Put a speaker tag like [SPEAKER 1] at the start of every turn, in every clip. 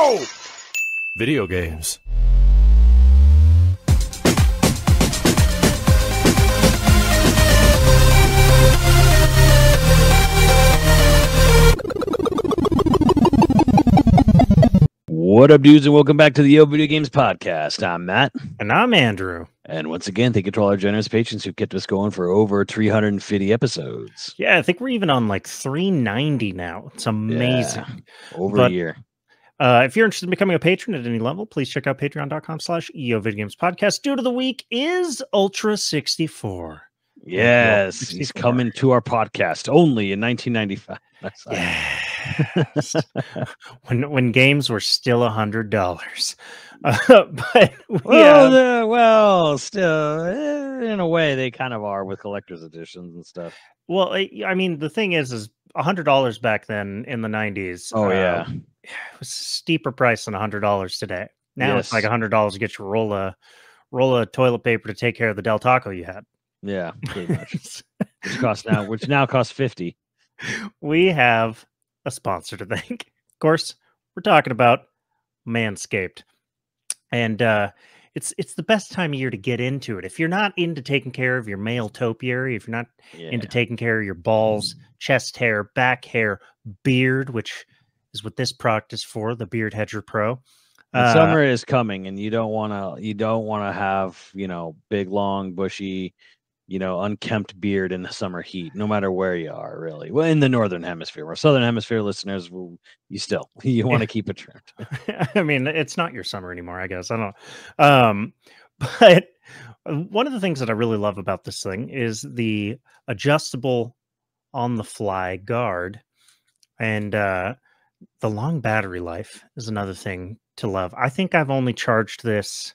[SPEAKER 1] go! Video games.
[SPEAKER 2] What up, dudes, and welcome back to the YoVideogames podcast. I'm Matt.
[SPEAKER 3] And I'm Andrew.
[SPEAKER 2] And once again, thank you to all our generous patrons who kept us going for over 350 episodes.
[SPEAKER 3] Yeah, I think we're even on like 390 now. It's amazing.
[SPEAKER 2] Yeah, over a year.
[SPEAKER 3] If you're interested in becoming a patron at any level, please check out patreon.com/YoVideogames podcast. Dude of the week is Ultra 64.
[SPEAKER 2] Yes,
[SPEAKER 3] 64.
[SPEAKER 2] He's coming to our podcast only in 1995.
[SPEAKER 3] Yes. when games were still $100. But
[SPEAKER 2] well, still, in a way, they kind of are with collector's editions and stuff.
[SPEAKER 3] Well, I mean, the thing is $100 back then in the 90s.
[SPEAKER 2] Oh, yeah.
[SPEAKER 3] It was a steeper price than $100 today. Now it's like $100 to get you a roll of toilet paper to take care of the Del Taco you had.
[SPEAKER 2] Yeah, pretty much. which now costs $50.
[SPEAKER 3] We have a sponsor to thank. Of course, we're talking about Manscaped. And it's the best time of year to get into it. If you're not into taking care of your male topiary, if you're not into taking care of your balls, chest hair, back hair, beard, which is what this product is for, the Beard Hedger Pro.
[SPEAKER 2] Summer is coming, and you don't want to have, big, long, bushy, unkempt beard in the summer heat, no matter where you are, really. Well, in the northern hemisphere, our southern hemisphere listeners, you want to keep it trimmed.
[SPEAKER 3] I mean, it's not your summer anymore, I guess. I don't know. But one of the things that I really love about this thing is the adjustable on the fly guard, and the long battery life is another thing to love. I think I've only charged this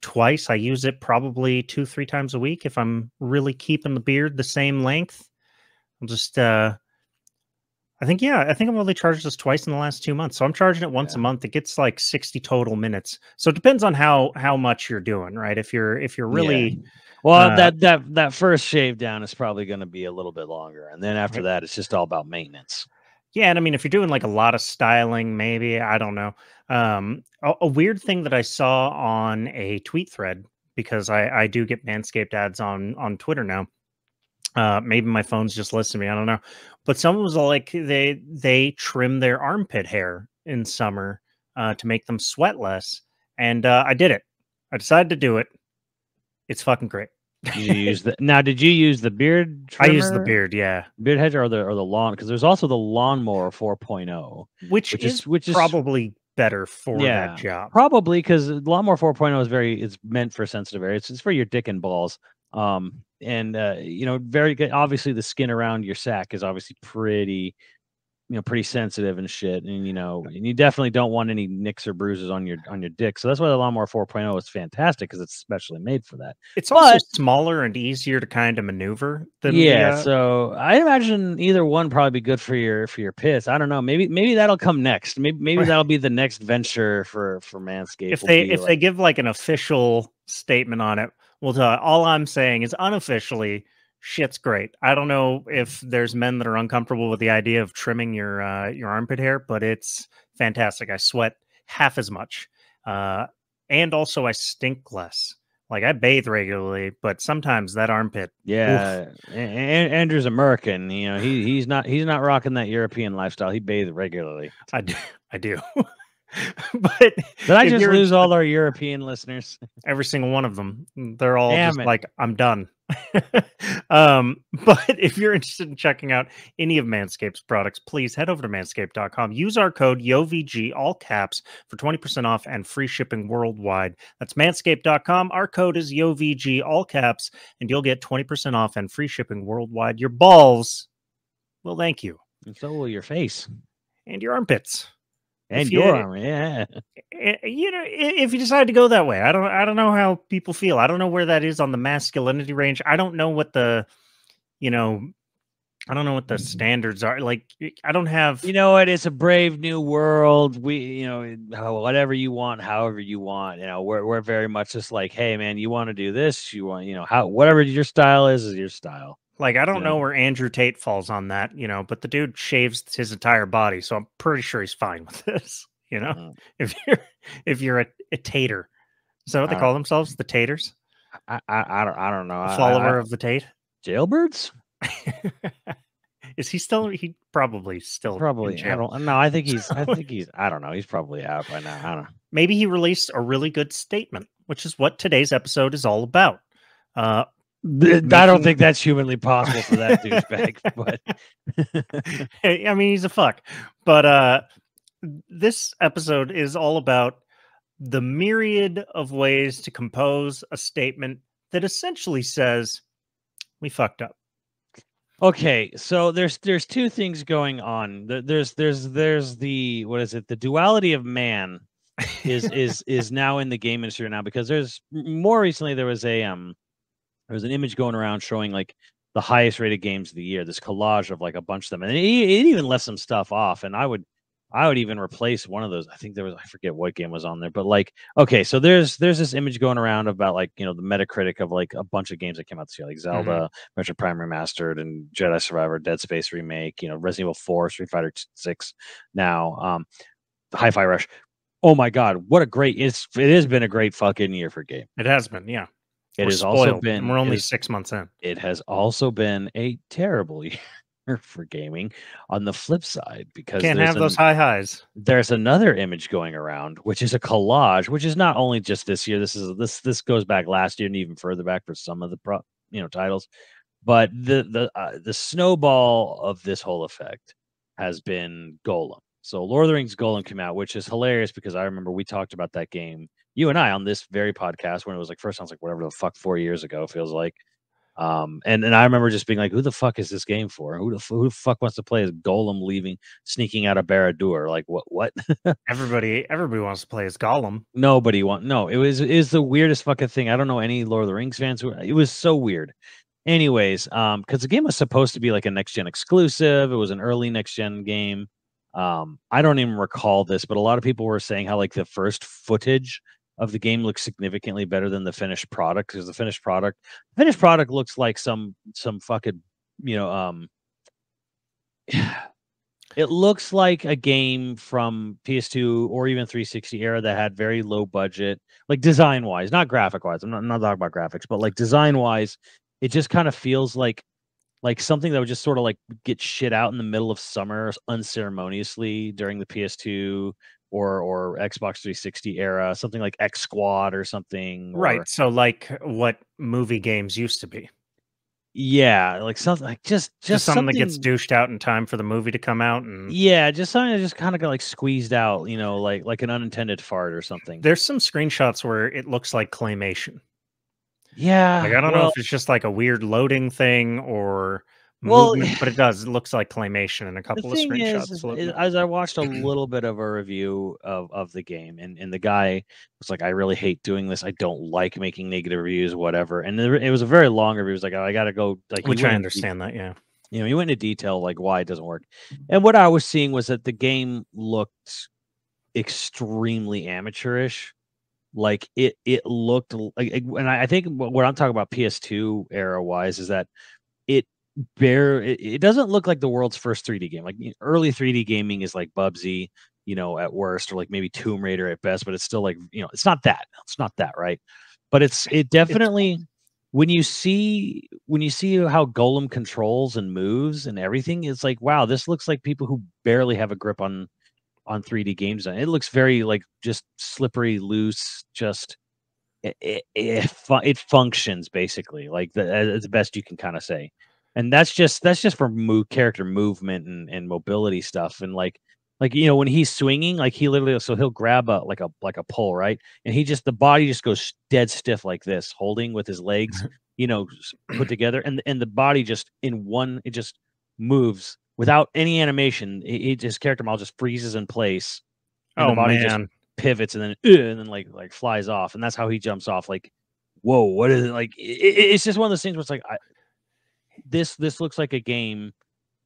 [SPEAKER 3] twice. I use it probably 2-3 times a week if I'm really keeping the beard the same length. I'll just I think I've only charged this twice in the last 2 months. So I'm charging it once a month. It gets like 60 total minutes. So it depends on how much you're doing, right? If you're really
[SPEAKER 2] that first shave down is probably going to be a little bit longer, and then after that it's just all about maintenance.
[SPEAKER 3] Yeah, and I mean, if you're doing like a lot of styling, maybe, I don't know. A weird thing that I saw on a tweet thread, because I do get Manscaped ads on Twitter now. Maybe my phone's just listening to me, I don't know. But someone was like, they trim their armpit hair in summer to make them sweat less. And I did it. I decided to do it. It's fucking great.
[SPEAKER 2] Did you use did you use the beard trimmer?
[SPEAKER 3] I used the beard, yeah.
[SPEAKER 2] Beard hedger or the lawn, because there's also the lawnmower 4.0,
[SPEAKER 3] which is probably better for that job.
[SPEAKER 2] Probably, because lawnmower 4.0 it's meant for sensitive areas. It's for your dick and balls. Very good. Obviously the skin around your sack is obviously pretty sensitive and shit, and you definitely don't want any nicks or bruises on your dick. So that's why the lawnmower 4.0 is fantastic, because it's specially made for that.
[SPEAKER 3] It's also smaller and easier to kind of maneuver than
[SPEAKER 2] so I imagine either one probably be good for your pits. I don't know. Maybe that'll come next. Maybe that'll be the next venture for Manscaped.
[SPEAKER 3] If they give like an official statement on it, all I'm saying is unofficially, shit's great. I don't know if there's men that are uncomfortable with the idea of trimming your armpit hair, but it's fantastic. I sweat half as much, and also I stink less. Like, I bathe regularly, but sometimes that armpit.
[SPEAKER 2] Yeah, Andrew's American. He's not rocking that European lifestyle. He bathes regularly.
[SPEAKER 3] I do. But
[SPEAKER 2] did I just lose all our European listeners?
[SPEAKER 3] Every single one of them. They're all like, I'm done. But if you're interested in checking out any of Manscaped's products, please head over to manscaped.com. Use our code YoVG, all caps, for 20% off and free shipping worldwide. That's manscaped.com. Our code is YoVG, all caps, and you'll get 20% off and free shipping worldwide. Your balls will thank you.
[SPEAKER 2] And so will your face.
[SPEAKER 3] And your armpits.
[SPEAKER 2] And your arm, yeah.
[SPEAKER 3] If you decide to go that way, I don't know how people feel. I don't know where that is on the masculinity range. I don't know what the, I don't know what the standards are. Like, I don't have.
[SPEAKER 2] You know what? It's a brave new world. We, whatever you want, however you want. We're very much just like, hey, man, you want to do this? You want, whatever your style is your style.
[SPEAKER 3] Like, I don't know where Andrew Tate falls on that, but the dude shaves his entire body, so I'm pretty sure he's fine with this. You know,
[SPEAKER 2] Mm.
[SPEAKER 3] if you're a tater, is that what they
[SPEAKER 2] I
[SPEAKER 3] call themselves? The taters,
[SPEAKER 2] I don't know.
[SPEAKER 3] a follower of the Tate.
[SPEAKER 2] Jailbirds?
[SPEAKER 3] Is he still? He probably still in
[SPEAKER 2] Probably. I
[SPEAKER 3] jail.
[SPEAKER 2] don't know. I think he's. I
[SPEAKER 3] So
[SPEAKER 2] think he's. I don't know. He's probably out by now. I don't know.
[SPEAKER 3] maybe he released a really good statement, which is what today's episode is all about.
[SPEAKER 2] I don't
[SPEAKER 3] Making-
[SPEAKER 2] think that's humanly possible for that douchebag. But
[SPEAKER 3] I mean, he's a fuck. But this episode is all about the myriad of ways to compose a statement that essentially says, "We fucked up."
[SPEAKER 2] okay, so there's two things going on. There's the what is it? The duality of man is now in the game industry now, because there's more recently there was an image going around showing like the highest rated games of the year, this collage of like a bunch of them, and it even left some stuff off, and I would even replace one of those. I think there was, I forget what game was on there, but like, okay, so there's this image going around about like, you know, the Metacritic of like a bunch of games that came out this year, like Zelda, Metroid Prime Remastered, and Jedi Survivor, Dead Space Remake, you know, Resident Evil 4, Street Fighter 6 now, Hi-Fi Rush. Oh my God, what a great, it has been a great fucking year for game.
[SPEAKER 3] It has been, yeah.
[SPEAKER 2] It
[SPEAKER 3] We're
[SPEAKER 2] has also
[SPEAKER 3] spoiled,
[SPEAKER 2] been,
[SPEAKER 3] and we're only 6 months in.
[SPEAKER 2] it has also been a terrible year for gaming on the flip side, because
[SPEAKER 3] Can't have those high highs.
[SPEAKER 2] there's another image going around, which is a collage, which is not only just this year. This goes back last year and even further back for some of the titles, but the snowball of this whole effect has been Golem. So Lord of the Rings Golem came out, which is hilarious because I remember we talked about that game, you and I, on this very podcast when it was like first. I was like, whatever the fuck, 4 years ago feels like. And I remember just being like, who the fuck is this game for? Who the fuck wants to play as Golem sneaking out of Barad-dûr? Like what?
[SPEAKER 3] Everybody wants to play as Gollum.
[SPEAKER 2] Nobody want. No, it was the weirdest fucking thing. I don't know any Lord of the Rings fans it was so weird. Anyways, because the game was supposed to be like a next gen exclusive. It was an early next gen game. I don't even recall this, but a lot of people were saying how like the first footage of the game looks significantly better than the finished product, because the finished product looks like some fucking, you know, it looks like a game from PS2 or even 360 era that had very low budget, like design wise, not graphic wise. I'm not talking about graphics, but like design wise, it just kind of feels like something that would just sort of like get shit out in the middle of summer unceremoniously during the PS2 or Xbox 360 era, something like X Squad or something.
[SPEAKER 3] Right. So like what movie games used to be.
[SPEAKER 2] Yeah, like something like just
[SPEAKER 3] something that gets douched out in time for the movie to come out, and
[SPEAKER 2] yeah, just something that just kind of got like squeezed out, you know, like an unintended fart or something.
[SPEAKER 3] There's some screenshots where it looks like claymation.
[SPEAKER 2] Yeah,
[SPEAKER 3] like I don't know if it's just like a weird loading thing or
[SPEAKER 2] well,
[SPEAKER 3] movement, but it does. It looks like claymation in a couple of screenshots.
[SPEAKER 2] Is, as I watched a little bit of a review of the game, and the guy was like, I really hate doing this. I don't like making negative reviews, whatever. And it was a very long review. It was like, oh, I got to go. Like,
[SPEAKER 3] which I understand that, yeah.
[SPEAKER 2] You know, he went into detail like why it doesn't work. And what I was seeing was that the game looked extremely amateurish. Like it looked like, and I think what I'm talking about PS2 era wise is that it doesn't look like the world's first 3D game. Like early 3D gaming is like Bubsy, you know, at worst, or like maybe Tomb Raider at best, but it's still like, you know, it's not that, right? But it definitely, when you see how Golem controls and moves and everything, it's like, wow, this looks like people who barely have a grip on 3D games. It looks very like just slippery, loose, just it functions basically like the best you can kind of say. And that's just for character movement and mobility stuff. And like, you know, when he's swinging, like he literally, so he'll grab a pole, right? And the body just goes dead stiff like this, holding with his legs, you know, put together. And the body just it just moves without any animation. His character model just freezes in place. And the body just pivots and then like flies off. And that's how he jumps off. Like, whoa, what is it? Like, it's just one of those things where it's like, this looks like a game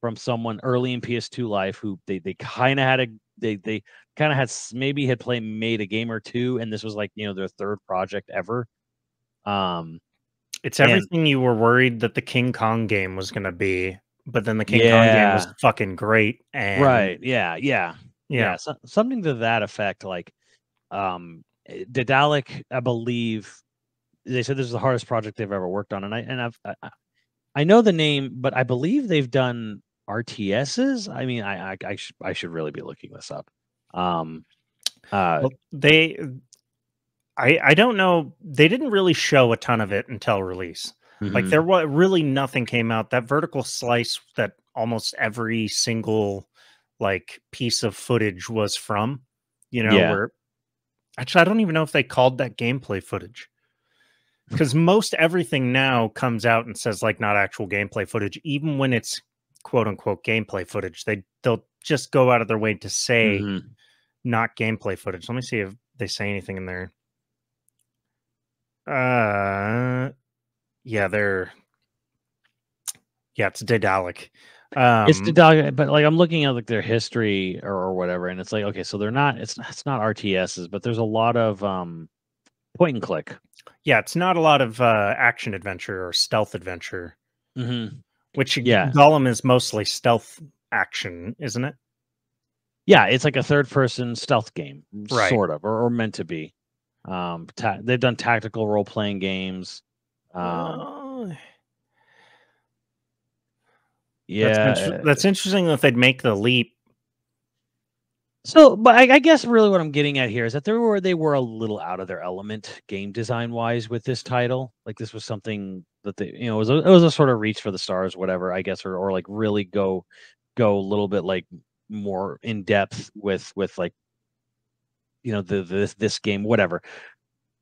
[SPEAKER 2] from someone early in PS2 life who they kind of had they kind of had maybe had made a game or two, and this was like, you know, their third project ever.
[SPEAKER 3] It's everything you were worried that the King Kong game was going to be, but then the King Kong game was fucking great. And
[SPEAKER 2] right, yeah.
[SPEAKER 3] Yeah.
[SPEAKER 2] something to that effect. Like, Daedalic, I believe they said this is the hardest project they've ever worked on, and I know the name, but I believe they've done RTSs. I mean, I should really be looking this up.
[SPEAKER 3] Well, I don't know. They didn't really show a ton of it until release. Like there was really nothing came out. That vertical slice that almost every single like piece of footage was from,
[SPEAKER 2] Yeah.
[SPEAKER 3] where actually I don't even know if they called that gameplay footage. Because most everything now comes out and says like not actual gameplay footage, even when it's quote unquote gameplay footage. They'll just go out of their way to say not gameplay footage. Let me see if they say anything in there. Yeah, it's Daedalic.
[SPEAKER 2] It's Daedalic, but like I'm looking at like their history or whatever, and it's like, okay, so they're not. It's not RTSs, but there's a lot of point and click.
[SPEAKER 3] Yeah, it's not a lot of action adventure or stealth adventure. Which Gollum is mostly stealth action, isn't it?
[SPEAKER 2] Yeah, it's like a third person stealth game,
[SPEAKER 3] right.
[SPEAKER 2] Sort of, or meant to be. They've done tactical role playing games. Yeah,
[SPEAKER 3] that's interesting that they'd make the leap.
[SPEAKER 2] So, but I guess really what I'm getting at here is that they were a little out of their element game design wise with this title. Like this was something that they, it was a sort of reach for the stars, whatever, I guess, or like really go a little bit like more in depth with like, this game, whatever.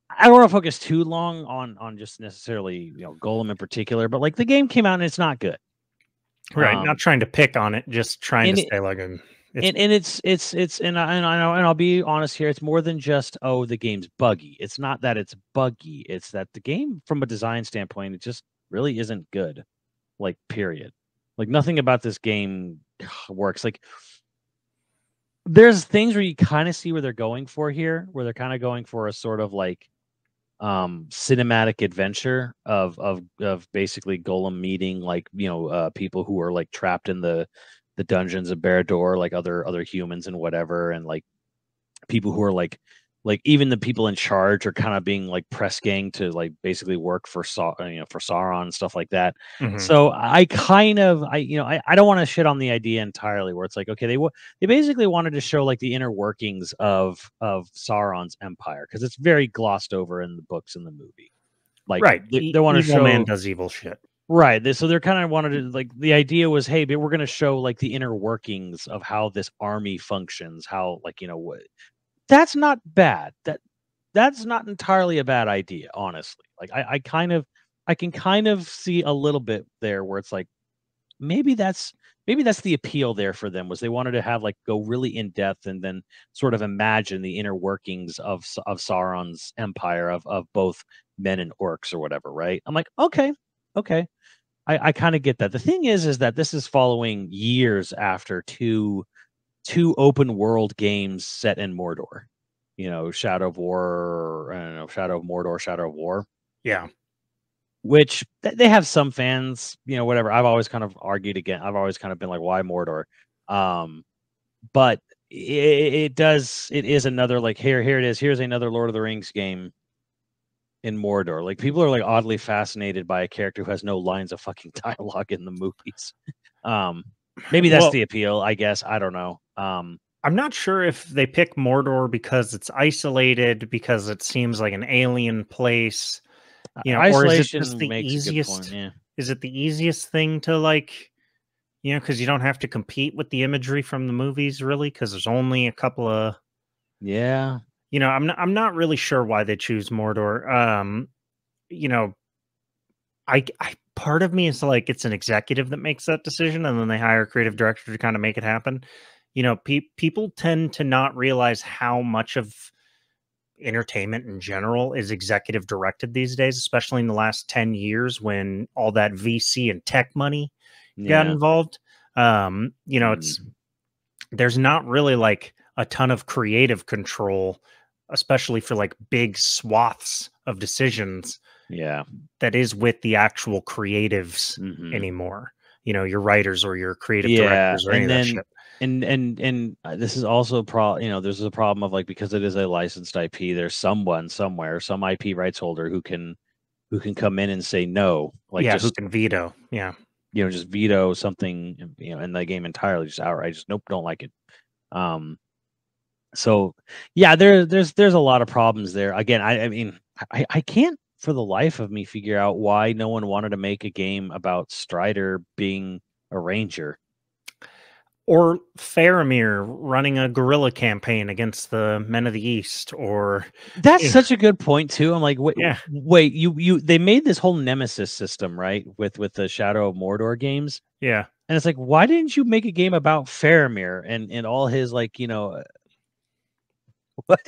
[SPEAKER 2] I don't want to focus too long on just necessarily, Golem in particular, but like the game came out and it's not good.
[SPEAKER 3] Right. Not trying to pick on it, just trying to stay like a.
[SPEAKER 2] And I'll be honest here. It's more than just the game's buggy. It's not that it's buggy. It's that the game, from a design standpoint, it just really isn't good. Like period. Like nothing about this game works. Like there's things where you kind of see where they're going for here, where they're kind of going for a sort of like cinematic adventure of basically Golem meeting like people who are like trapped in the dungeons of Barad-dûr, like other humans and whatever, and like people who are like even the people in charge are kind of being like press gang to like basically work for Sauron and stuff like that. So I don't want to shit on the idea entirely, where it's like, okay, they basically wanted to show like the inner workings of Sauron's empire, because it's very glossed over in the books and the movie. Like
[SPEAKER 3] right,
[SPEAKER 2] they want to show
[SPEAKER 3] man does evil shit.
[SPEAKER 2] Right. So they're kind of wanted to, like, the idea was, hey, but we're going to show like the inner workings of how this army functions, how like, that's not bad. That's not entirely a bad idea, honestly. Like I can kind of see a little bit there where it's like, maybe that's the appeal there for them, was they wanted to have like go really in depth and then sort of imagine the inner workings of Sauron's empire of both men and orcs or whatever. Right. I'm like, okay. I kind of get that. The thing is that this is following years after two open world games set in Mordor. Shadow of War, I don't know, Shadow of Mordor, Shadow of War.
[SPEAKER 3] Yeah.
[SPEAKER 2] Which they have some fans, whatever. I've always kind of argued again. I've always kind of been like, why Mordor? But it is another like, here it is. Here's another Lord of the Rings game in Mordor. Like people are like oddly fascinated by a character who has no lines of fucking dialogue in the movies. Maybe that's the appeal, I guess. I don't know.
[SPEAKER 3] I'm not sure if they pick Mordor because it's isolated, because it seems like an alien place,
[SPEAKER 2] isolation,
[SPEAKER 3] or is it just the easiest?
[SPEAKER 2] Point, yeah.
[SPEAKER 3] Is it the easiest thing to like, because you don't have to compete with the imagery from the movies, really, because there's only a couple of.
[SPEAKER 2] Yeah.
[SPEAKER 3] I'm not really sure why they choose Mordor. I part of me is like, it's an executive that makes that decision, and then they hire a creative director to kind of make it happen. People tend to not realize how much of entertainment in general is executive directed these days, especially in the last 10 years when all that VC and tech money got involved. It's there's not really like a ton of creative control, especially for like big swaths of decisions.
[SPEAKER 2] Yeah.
[SPEAKER 3] That is with the actual creatives anymore. Your writers or your creative directors or any of that shit.
[SPEAKER 2] and this is also there's a problem of like, because it is a licensed IP, there's someone somewhere, some IP rights holder who can come in and say no, like
[SPEAKER 3] yeah,
[SPEAKER 2] just
[SPEAKER 3] who can veto? Yeah,
[SPEAKER 2] just veto something, in the game entirely, just outright, just nope, don't like it. So yeah, there's a lot of problems there. Again, I mean, I can't for the life of me figure out why no one wanted to make a game about Strider being a ranger.
[SPEAKER 3] or Faramir running a guerrilla campaign against the Men of the East, or
[SPEAKER 2] That's
[SPEAKER 3] you know,
[SPEAKER 2] such a good point too. I'm like,
[SPEAKER 3] yeah,
[SPEAKER 2] wait, they made this whole Nemesis system, right? With the Shadow of Mordor games.
[SPEAKER 3] yeah.
[SPEAKER 2] And it's like, why didn't you make a game about Faramir and all his like, what?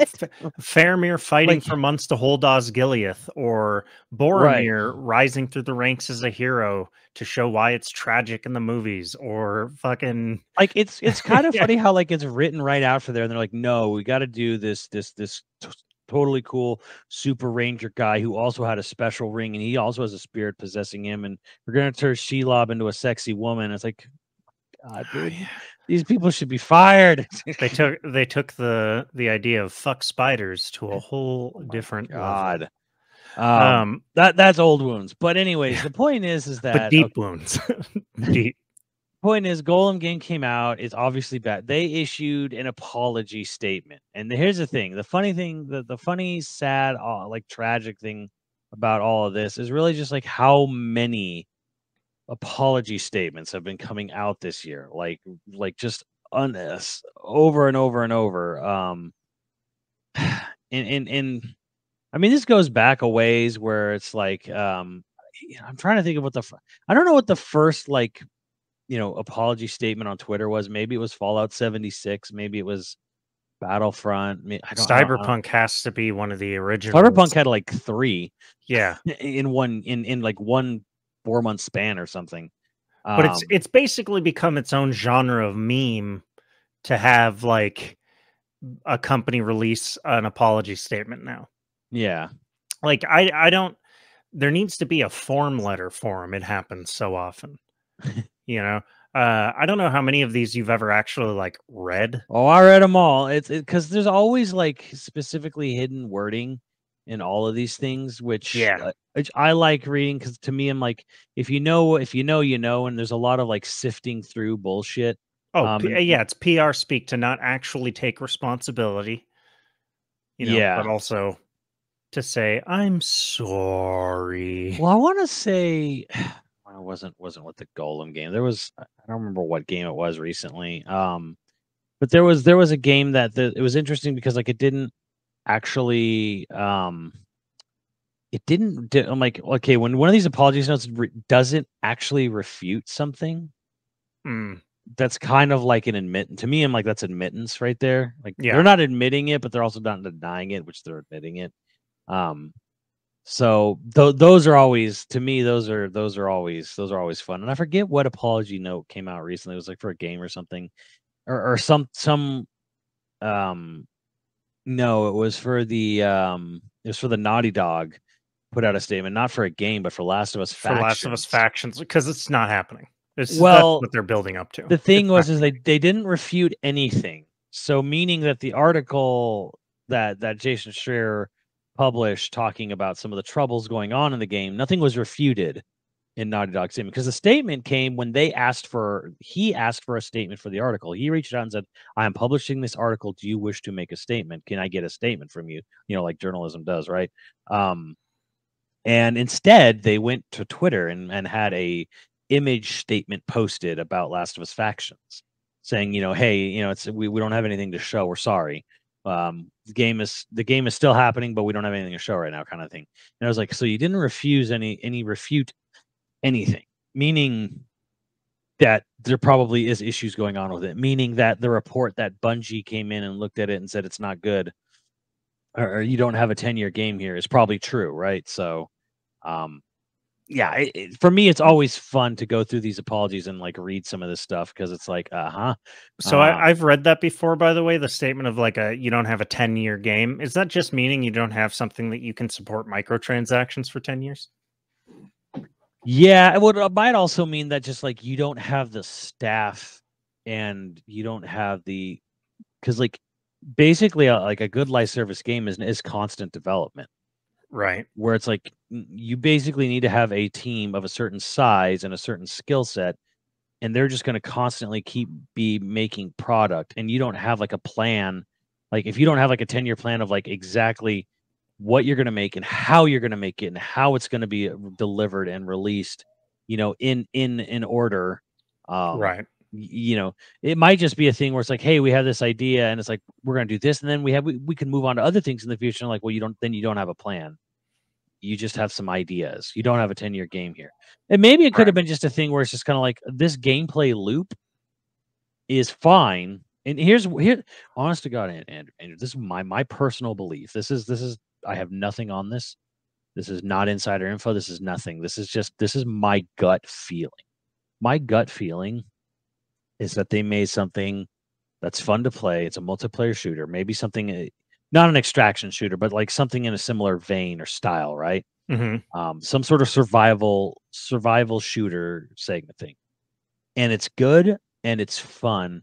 [SPEAKER 3] Faramir fighting
[SPEAKER 2] Like,
[SPEAKER 3] for months to hold Osgiliath, or
[SPEAKER 2] right.
[SPEAKER 3] Boromir rising through the ranks as a hero to show why it's tragic in the movies, or fucking
[SPEAKER 2] Like it's kind of
[SPEAKER 3] yeah,
[SPEAKER 2] funny how like it's written right after there, and they're like, no, we got to do this totally cool super ranger guy who also had a special ring, and he also has a spirit possessing him, and we're gonna turn Shelob into a sexy woman. It's like, God, dude, these people should be fired.
[SPEAKER 3] they took the idea of fuck spiders to a whole
[SPEAKER 2] Oh my
[SPEAKER 3] different level.
[SPEAKER 2] God.
[SPEAKER 3] Um,
[SPEAKER 2] That's old wounds. But anyways, the point is
[SPEAKER 3] but
[SPEAKER 2] that
[SPEAKER 3] deep wounds, deep.
[SPEAKER 2] point is, Golem game came out. It's obviously bad. They issued an apology statement. And here's the thing: the funny thing, the funny, sad, like tragic thing about all of this is really just like how many apology statements have been coming out this year. Like just over and over and over. And I mean, this goes back a ways where it's like, I'm trying to think of what I don't know what the first like, apology statement on Twitter was. Maybe it was Fallout 76. Maybe it was Battlefront. I don't.
[SPEAKER 3] Cyberpunk has to be one of the
[SPEAKER 2] Cyberpunk
[SPEAKER 3] originals.
[SPEAKER 2] had like 3
[SPEAKER 3] Yeah,
[SPEAKER 2] in like 1 4-month span or something.
[SPEAKER 3] but it's basically become its own genre of meme to have like a company release an apology statement now.
[SPEAKER 2] Yeah.
[SPEAKER 3] Like I don't. There needs to be a form letter for them. It happens so often. You know, I don't know how many of these you've ever actually like read.
[SPEAKER 2] Oh, I read them all. It's because there's always like specifically hidden wording in all of these things, which
[SPEAKER 3] Yeah.
[SPEAKER 2] I like reading, because to me, I'm like, if you know, you know, and there's a lot of like sifting through bullshit.
[SPEAKER 3] Oh,
[SPEAKER 2] And
[SPEAKER 3] yeah, it's PR speak to not actually take responsibility, but
[SPEAKER 2] yeah.
[SPEAKER 3] also to say, I'm sorry.
[SPEAKER 2] Well, I want to say, I wasn't with the Golem game. There was, I don't remember what game it was recently. But there was a game that it was interesting because like it didn't actually I'm like, okay, when one of these apologies notes doesn't actually refute something,
[SPEAKER 3] Mm,
[SPEAKER 2] that's kind of like an admit to me. I'm like, that's admittance right there. Like
[SPEAKER 3] yeah.
[SPEAKER 2] they're not admitting it, but they're also not denying it, which they're admitting it. So those are always, to me, those are always fun. And I forget what apology note came out recently. It was like for a game or something, or some no, it was for the Naughty Dog put out a statement, not for a game, but for Last of Us
[SPEAKER 3] For Last of Us
[SPEAKER 2] Factions.
[SPEAKER 3] factions, because it's not happening. That's
[SPEAKER 2] Well,
[SPEAKER 3] what they're building up to.
[SPEAKER 2] the thing
[SPEAKER 3] It's
[SPEAKER 2] was,
[SPEAKER 3] not
[SPEAKER 2] is they didn't refute anything. So meaning that the article that Jason Schreier published talking about some of the troubles going on in the game, nothing was refuted in Naughty Dog's statement, because the statement came when he asked for a statement for the article. He reached out and said, I am publishing this article. Do you wish to make a statement? Can I get a statement from you? Like journalism does, right? And instead they went to Twitter and had a image statement posted about Last of Us Factions, saying, hey, we don't have anything to show. We're sorry. The game is still happening, but we don't have anything to show right now, kind of thing. And I was like, so you didn't refute anything, meaning that there probably is issues going on with it, meaning that the report that Bungie came in and looked at it and said it's not good, or you don't have a 10-year game here, is probably true, right? So yeah, for me, it's always fun to go through these apologies and like read some of this stuff, because it's like,
[SPEAKER 3] So I've read that before, by the way, the statement of like you don't have a 10-year game. Is that just meaning you don't have something that you can support microtransactions for 10 years?
[SPEAKER 2] Yeah, it might also mean that just like you don't have the staff and you don't have the, because like basically like a good live service game is constant development,
[SPEAKER 3] Right.
[SPEAKER 2] where it's like you basically need to have a team of a certain size and a certain skill set, and they're just going to constantly be making product, and you don't have like a plan. Like if you don't have like a 10-year plan of like exactly what you're going to make and how you're going to make it and how it's going to be delivered and released, in order,
[SPEAKER 3] Right.
[SPEAKER 2] it might just be a thing where it's like, hey, we have this idea and it's like we're going to do this, and then we can move on to other things in the future. And like, well, you don't have a plan. You just have some ideas. You don't have a 10-year game here. And maybe it could have been just a thing where it's just kind of like this gameplay loop is fine. And here, honest to God, Andrew, this is my personal belief. This is I have nothing on this. This is not insider info. This is nothing. This is my gut feeling. My gut feeling is that they made something that's fun to play. It's a multiplayer shooter, maybe something, not an extraction shooter, but like something in a similar vein or style, right? Some sort of survival shooter segment thing, and it's good and it's fun,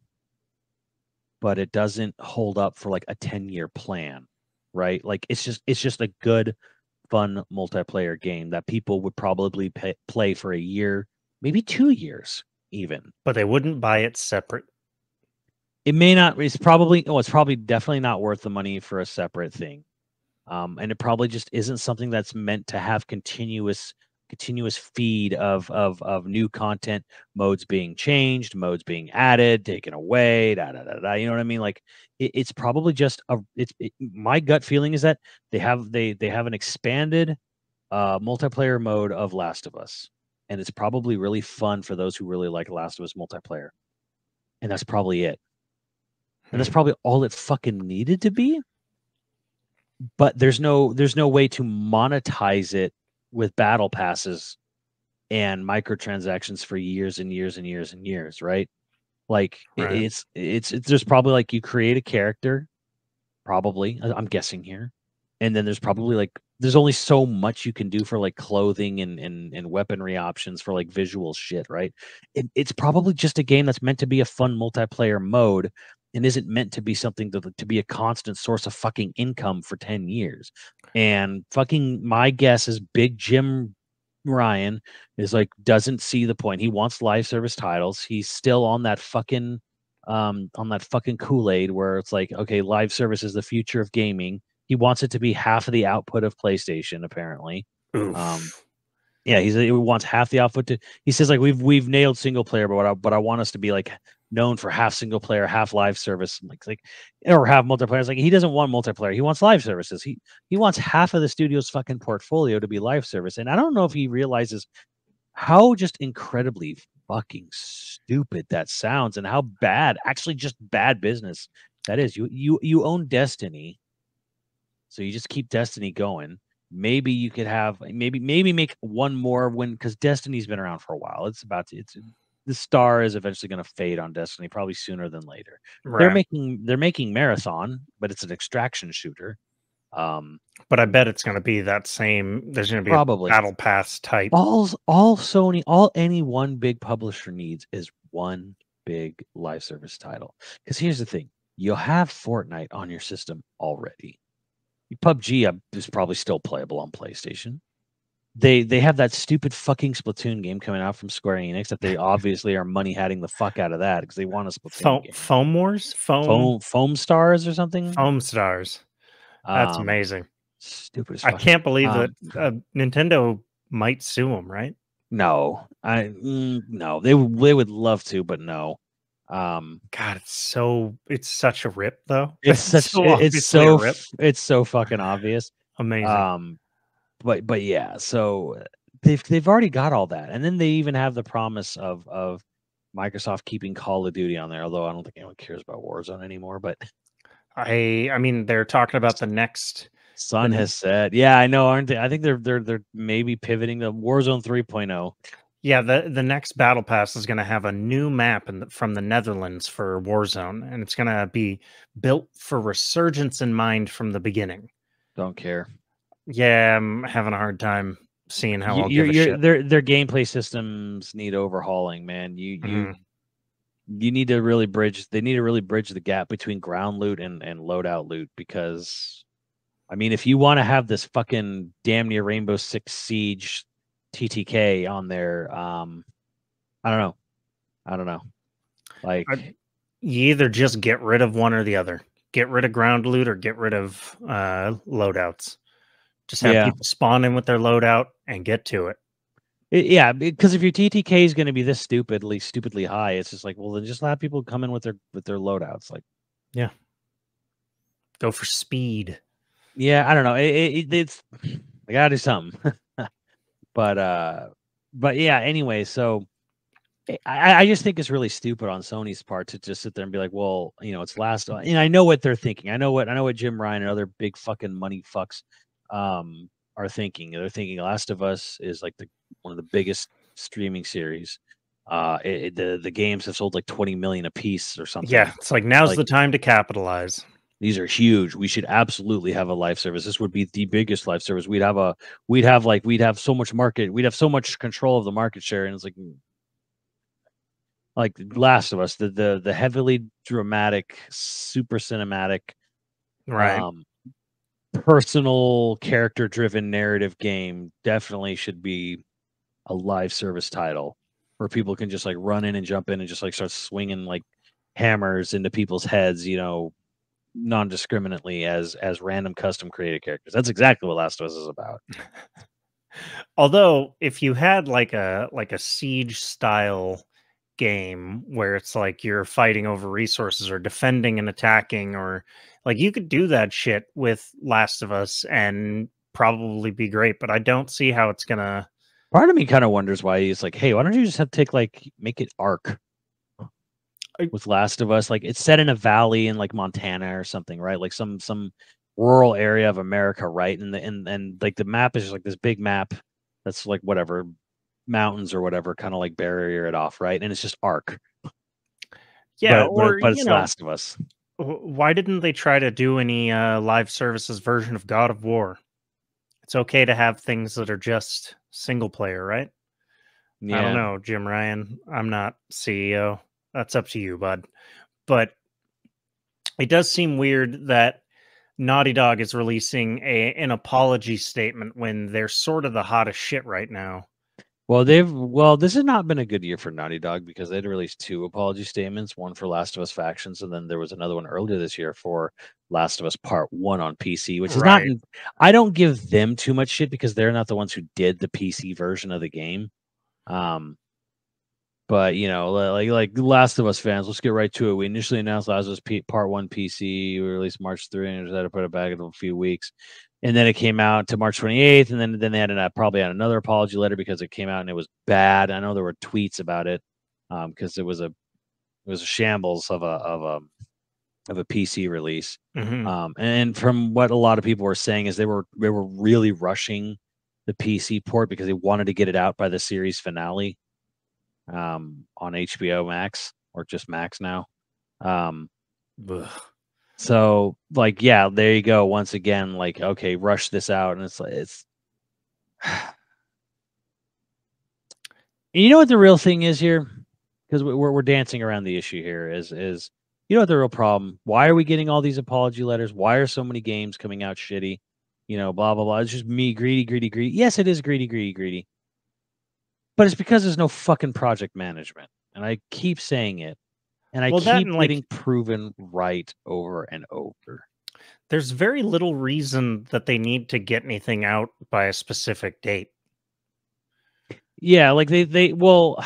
[SPEAKER 2] but it doesn't hold up for like a 10-year plan, right? Like it's just a good, fun multiplayer game that people would probably play for a year, maybe 2 years even.
[SPEAKER 3] But they wouldn't buy it separate.
[SPEAKER 2] It may not. It's probably definitely not worth the money for a separate thing. And it probably just isn't something that's meant to have continuous feed of new content, modes being changed, modes being added, taken away, da da da da. You know what I mean? Like it's probably just my gut feeling is that they have an expanded multiplayer mode of Last of Us, and it's probably really fun for those who really like Last of Us multiplayer, and that's probably it. And that's probably all it fucking needed to be. But there's no way to monetize it with battle passes and microtransactions for years and years and years and years, right? Like it's there's probably like you create a character, probably, I'm guessing here, and then there's probably like there's only so much you can do for like clothing and weaponry options for like visual shit, right? It's probably just a game that's meant to be a fun multiplayer mode and isn't meant to be something to be a constant source of fucking income for 10 years. And fucking my guess is Big Jim Ryan is like doesn't see the point. He wants live service titles. He's still on that fucking Kool-Aid where it's like, okay, live service is the future of gaming. He wants it to be half of the output of PlayStation, apparently. Yeah, he wants half the output to. He says like we've nailed single player, but I want us to be like known for half single player, half live service, like or half multiplayer. It's like he doesn't want multiplayer. He wants live services. He wants half of the studio's fucking portfolio to be live service. And I don't know if he realizes how just incredibly fucking stupid that sounds and how bad, actually just bad business that is. You own Destiny, so you just keep Destiny going. Maybe you could have maybe make one more when, because Destiny's been around for a while. The star is eventually going to fade on Destiny, probably sooner than later.
[SPEAKER 3] Right.
[SPEAKER 2] They're making Marathon, but it's an extraction shooter.
[SPEAKER 3] But I bet it's going to be that same. There's going to be
[SPEAKER 2] probably
[SPEAKER 3] a battle pass type.
[SPEAKER 2] All any one big publisher needs is one big live service title. Because here's the thing: you'll have Fortnite on your system already. PUBG is probably still playable on PlayStation. They have that stupid fucking Splatoon game coming out from Square Enix that they obviously are money hatting the fuck out of that because they want a Splatoon game.
[SPEAKER 3] Foam Wars?
[SPEAKER 2] Foam Stars or something?
[SPEAKER 3] Foam Stars. That's amazing.
[SPEAKER 2] Stupid as
[SPEAKER 3] fuck. I can't believe that Nintendo might sue them, right?
[SPEAKER 2] No. No. They would love to, but no.
[SPEAKER 3] God, it's such a rip though.
[SPEAKER 2] It's so fucking obvious.
[SPEAKER 3] Amazing.
[SPEAKER 2] But yeah, so they've already got all that, and then they even have the promise of Microsoft keeping Call of Duty on there. Although I don't think anyone cares about Warzone anymore. But
[SPEAKER 3] I mean, they're talking about the next.
[SPEAKER 2] Sun has said, yeah, I know, aren't they? I think they're maybe pivoting to Warzone 3.0.
[SPEAKER 3] Yeah, the next battle pass is going to have a new map from the Netherlands for Warzone, and it's going to be built for Resurgence in mind from the beginning.
[SPEAKER 2] Don't care.
[SPEAKER 3] Yeah, I'm having a hard time seeing how I'll give a shit.
[SPEAKER 2] Their gameplay systems need overhauling, man. you need to really bridge. They need to really bridge the gap between ground loot and loadout loot, because I mean, if you want to have this fucking damn near Rainbow Six Siege TTK on there, I don't know. Like,
[SPEAKER 3] You either just get rid of one or the other. Get rid of ground loot or get rid of loadouts. Just have
[SPEAKER 2] yeah,
[SPEAKER 3] people spawn in with their loadout and get to it.
[SPEAKER 2] yeah, because if your TTK is going to be this stupidly high, it's just like, well, then just have people come in with their loadouts. Like,
[SPEAKER 3] Yeah. Go for speed.
[SPEAKER 2] yeah, I don't know. It's I gotta do something. but yeah. Anyway, so I just think it's really stupid on Sony's part to just sit there and be like, well, it's Last of Us. And I know what they're thinking. I know what Jim Ryan and other big fucking money fucks are thinking. They're thinking Last of Us is like one of the biggest streaming series. The games have sold like 20 million a piece or something.
[SPEAKER 3] Yeah, it's like now's
[SPEAKER 2] Like,
[SPEAKER 3] the time to capitalize.
[SPEAKER 2] these are huge. We should absolutely have a live service. This would be the biggest live service. We'd have so much market. We'd have so much control of the market share. And it's like Last of Us, the heavily dramatic, super cinematic,
[SPEAKER 3] Right.
[SPEAKER 2] personal character driven narrative game definitely should be a live service title where people can just like run in and jump in and just like start swinging like hammers into people's heads, non-discriminately as random custom created characters. That's exactly what Last of Us is about.
[SPEAKER 3] Although if you had like a siege style game where it's like you're fighting over resources or defending and attacking, or like you could do that shit with Last of Us and probably be great, but I don't see how it's gonna.
[SPEAKER 2] Part of me kind of wonders why he's like, hey, why don't you just make it Ark with Last of Us? Like, it's set in a valley in like Montana or something, right? Like some rural area of America, right? And like the map is just like this big map that's like whatever mountains or whatever kind of like barrier it off, right? And it's just Ark.
[SPEAKER 3] Yeah,
[SPEAKER 2] but it's Last of Us.
[SPEAKER 3] Why didn't they try to do any live services version of God of War? It's okay to have things that are just single player, right?
[SPEAKER 2] Yeah.
[SPEAKER 3] I don't know, Jim Ryan. I'm not CEO. That's up to you, bud. But it does seem weird that Naughty Dog is releasing an apology statement when they're sort of the hottest shit right now.
[SPEAKER 2] Well, this has not been a good year for Naughty Dog because they'd released 2 apology statements, one for Last of Us Factions, and then there was another one earlier this year for Last of Us Part 1 on PC, which is not. I don't give them too much shit because they're not the ones who did the PC version of the game. But like Last of Us fans, let's get right to it. We initially announced Last of Us Part 1 PC. We released March 3, and just had to put it back in a few weeks. And then it came out to March 28th, and then they had probably had another apology letter because it came out and it was bad. I know there were tweets about it because it was a shambles of a PC release.
[SPEAKER 3] Mm-hmm.
[SPEAKER 2] And from what a lot of people were saying is they were really rushing the PC port because they wanted to get it out by the series finale on HBO Max, or just Max now. So like, yeah, there you go. Once again, like, okay, rush this out. And it's you know what the real thing is here? Because we're dancing around the issue here is you know what the real problem? Why are we getting all these apology letters? Why are so many games coming out shitty? Blah, blah, blah. It's just me, greedy. Yes, it is greedy. But it's because there's no fucking project management. And I keep saying it. And I keep getting proven right over and over.
[SPEAKER 3] There's very little reason that they need to get anything out by a specific date.
[SPEAKER 2] Yeah, like they well,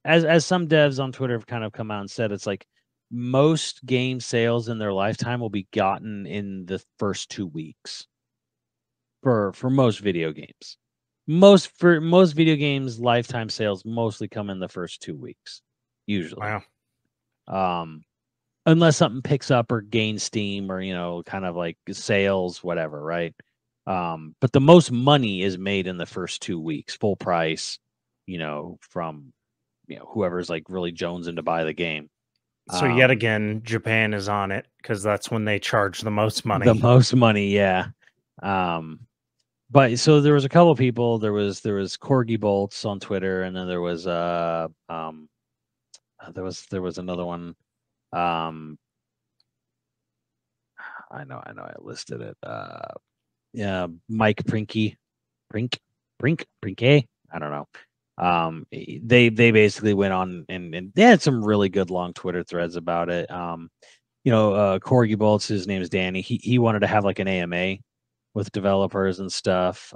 [SPEAKER 2] as some devs on Twitter have kind of come out and said, it's like most game sales in their lifetime will be gotten in the first 2 weeks. For most video games. Most video games, lifetime sales mostly come in the first 2 weeks, usually.
[SPEAKER 3] Wow.
[SPEAKER 2] Unless something picks up or gains steam or kind of like sales, whatever, right? But the most money is made in the first 2 weeks, full price, from whoever's like really jonesing to buy the game.
[SPEAKER 3] So yet again, Japan is on it because that's when they charge the most money.
[SPEAKER 2] The most money, yeah. But so there was a couple of people. There was Corgi Bolts on Twitter, and then there was there was another one. I I listed it. Yeah, Mike Prinky, Prinke. I don't know. They basically went on and they had some really good long Twitter threads about it. Corgi Bolts, his name is Danny. He wanted to have like an AMA with developers and stuff.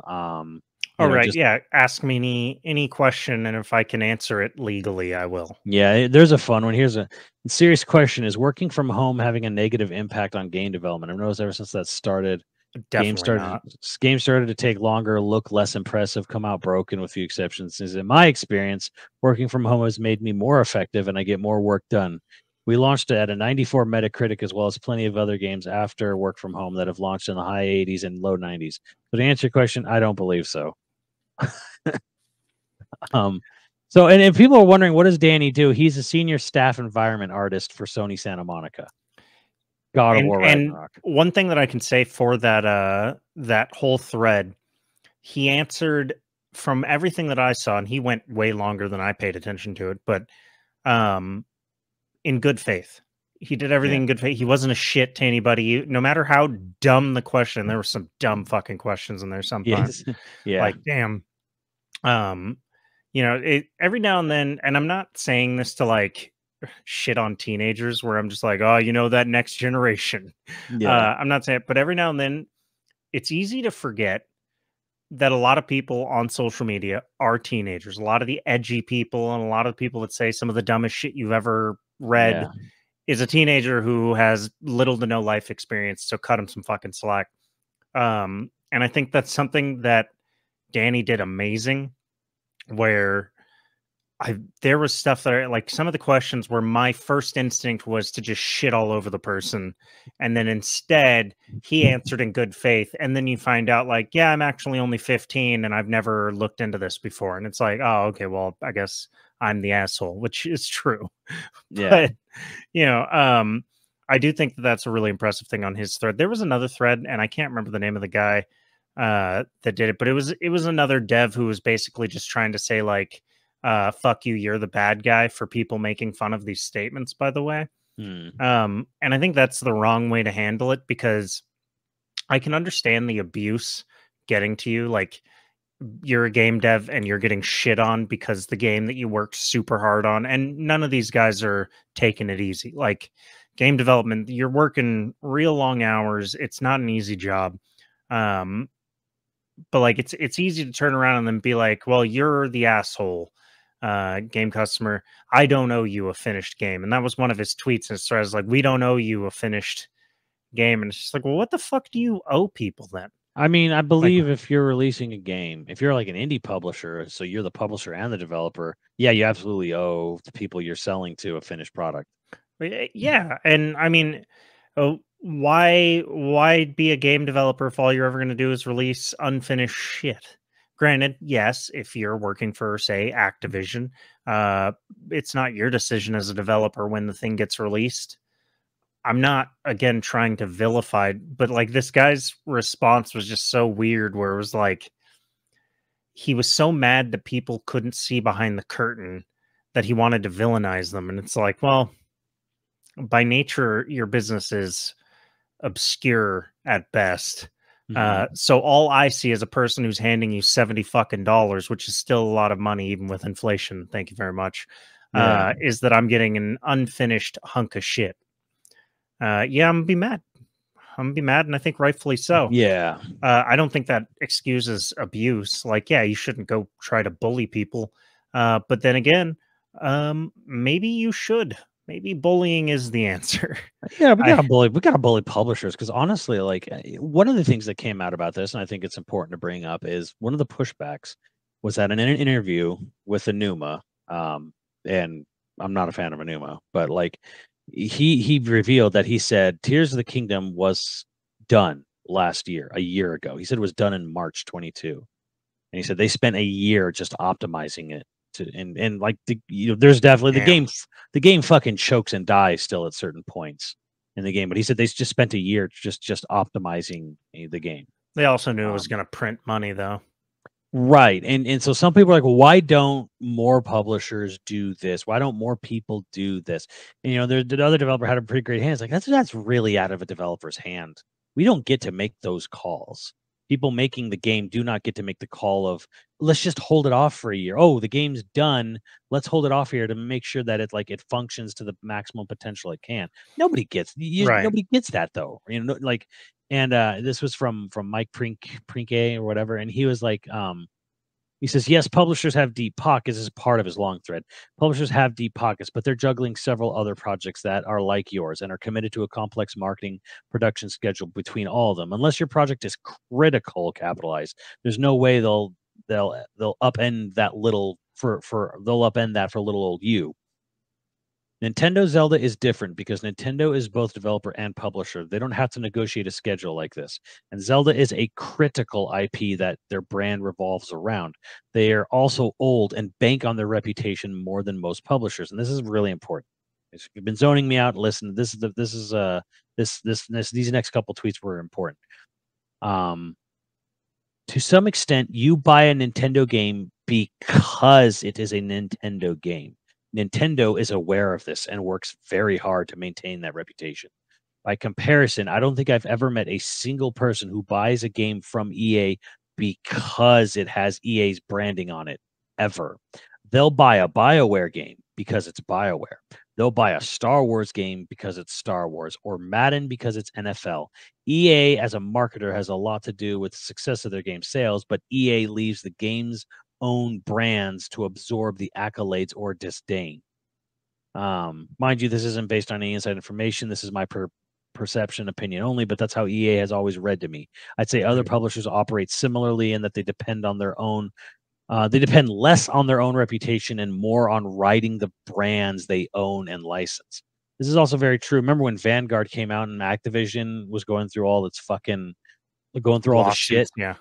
[SPEAKER 3] All right, yeah. Ask me any question, and if I can answer it legally, I will.
[SPEAKER 2] Yeah, there's a fun one. Here's a serious question: is working from home having a negative impact on game development? I've noticed ever since that started,
[SPEAKER 3] Definitely not.
[SPEAKER 2] Games started to take longer, look less impressive, come out broken with few exceptions. Is in my experience, working from home has made me more effective and I get more work done. We launched at a 94 Metacritic as well as plenty of other games after work from home that have launched in the high 80s and low 90s. So to answer your question, I don't believe so. So and people are wondering, what does Danny do? He's a senior staff environment artist for Sony Santa Monica. God of War Ragnarok.
[SPEAKER 3] One thing that I can say for that whole thread, he answered from everything that I saw, and he went way longer than I paid attention to it, but in good faith. He did everything in good faith. He wasn't a shit to anybody. No matter how dumb the question, there were some dumb fucking questions in there sometimes.
[SPEAKER 2] Yes. Yeah.
[SPEAKER 3] Like, damn. Every now and then, and I'm not saying this to like shit on teenagers where I'm just like, oh, that next generation.
[SPEAKER 2] Yeah.
[SPEAKER 3] I'm not saying it, but every now and then it's easy to forget that a lot of people on social media are teenagers. A lot of the edgy people and a lot of people that say some of the dumbest shit you've ever read is a teenager who has little to no life experience. So cut him some fucking slack. And I think that's something that Danny did amazing, where there was stuff that like some of the questions where my first instinct was to just shit all over the person, and then instead he answered in good faith, and then you find out like, yeah, I'm actually only 15 and I've never looked into this before, and it's like, oh, okay, well, I guess I'm the asshole, which is true.
[SPEAKER 2] Yeah.
[SPEAKER 3] But I do think that that's a really impressive thing on his thread. There was another thread, and I can't remember the name of the guy that did it, but it was another dev who was basically just trying to say like, fuck you, you're the bad guy for people making fun of these statements, by the way. And I think that's the wrong way to handle it, because I can understand the abuse getting to you. Like, you're a game dev and you're getting shit on because the game that you worked super hard on, and none of these guys are taking it easy. Like, game development, you're working real long hours. It's not an easy job. But like, it's easy to turn around and then be like, well, you're the asshole, game customer. I don't owe you a finished game. And that was one of his tweets. And so I was like, we don't owe you a finished game. And it's just like, well, what the fuck do you owe people then?
[SPEAKER 2] I mean, I believe if you're releasing a game, if you're like an indie publisher, so you're the publisher and the developer, yeah, you absolutely owe the people you're selling to a finished product.
[SPEAKER 3] Yeah. And I mean, why be a game developer if all you're ever going to do is release unfinished shit? Granted, yes, if you're working for, say, Activision, it's not your decision as a developer when the thing gets released. I'm not, again, trying to vilify, but like, this guy's response was just so weird, where it was like, he was so mad that people couldn't see behind the curtain that he wanted to villainize them. And it's like, well, by nature, your business is obscure at best. So all I see as a person who's handing you $70 fucking, which is still a lot of money, even with inflation, thank you very much, is that I'm getting an unfinished hunk of shit. Yeah, I'm gonna be mad. And I think rightfully so.
[SPEAKER 2] Yeah.
[SPEAKER 3] I don't think that excuses abuse. Like, yeah, you shouldn't go try to bully people. But then again, maybe you should. Maybe bullying is the answer.
[SPEAKER 2] Yeah, we gotta bully publishers, because honestly, like, one of the things that came out about this, and I think it's important to bring up, is one of the pushbacks was at an interview with Enuma. And I'm not a fan of Enuma, but like, he revealed that he said Tears of the Kingdom was done last year, a year ago. He said it was done in March 22, and he said they spent a year just optimizing it. And like, there's definitely the game fucking chokes and dies still at certain points in the game, but he said they just spent a year just optimizing the game.
[SPEAKER 3] They also knew it was going to print money, though.
[SPEAKER 2] Right. And so some people are like, well, why don't more publishers do this? Why don't more people do this? And the other developer had a pretty great hand. It's like that's really out of a developer's hand. We don't get to make those calls. People making the game do not get to make the call of let's just hold it off for a year. Oh, the game's done. Let's hold it off here to make sure that it functions to the maximum potential it can. Nobody gets
[SPEAKER 3] Right.
[SPEAKER 2] nobody gets that though. And this was from Mike Prinke or whatever, and he was like, he says, yes, publishers have deep pockets as part of his long thread. Publishers have deep pockets, but they're juggling several other projects that are like yours and are committed to a complex marketing production schedule between all of them. Unless your project is critical capitalized, there's no way they'll upend that little they'll upend that for little old you. Nintendo Zelda is different because Nintendo is both developer and publisher. They don't have to negotiate a schedule like this. And Zelda is a critical IP that their brand revolves around. They are also old and bank on their reputation more than most publishers. And this is really important. If you've been zoning me out, listen, these next couple tweets were important. To some extent, you buy a Nintendo game because it is a Nintendo game. Nintendo is aware of this and works very hard to maintain that reputation. By comparison, I don't think I've ever met a single person who buys a game from EA because it has EA's branding on it, ever. They'll buy a BioWare game because it's BioWare. They'll buy a Star Wars game because it's Star Wars, or Madden because it's NFL. EA, as a marketer, has a lot to do with the success of their game sales, but EA leaves the game's own brands to absorb the accolades or disdain. Mind you, this isn't based on any inside information. This is my perception, opinion only, but that's how EA has always read to me. I'd say other publishers operate similarly in that they depend on their own. They depend less on their own reputation and more on riding the brands they own and license. This is also very true. Remember when Vanguard came out and Activision was going through all its all the shit?
[SPEAKER 3] Yeah.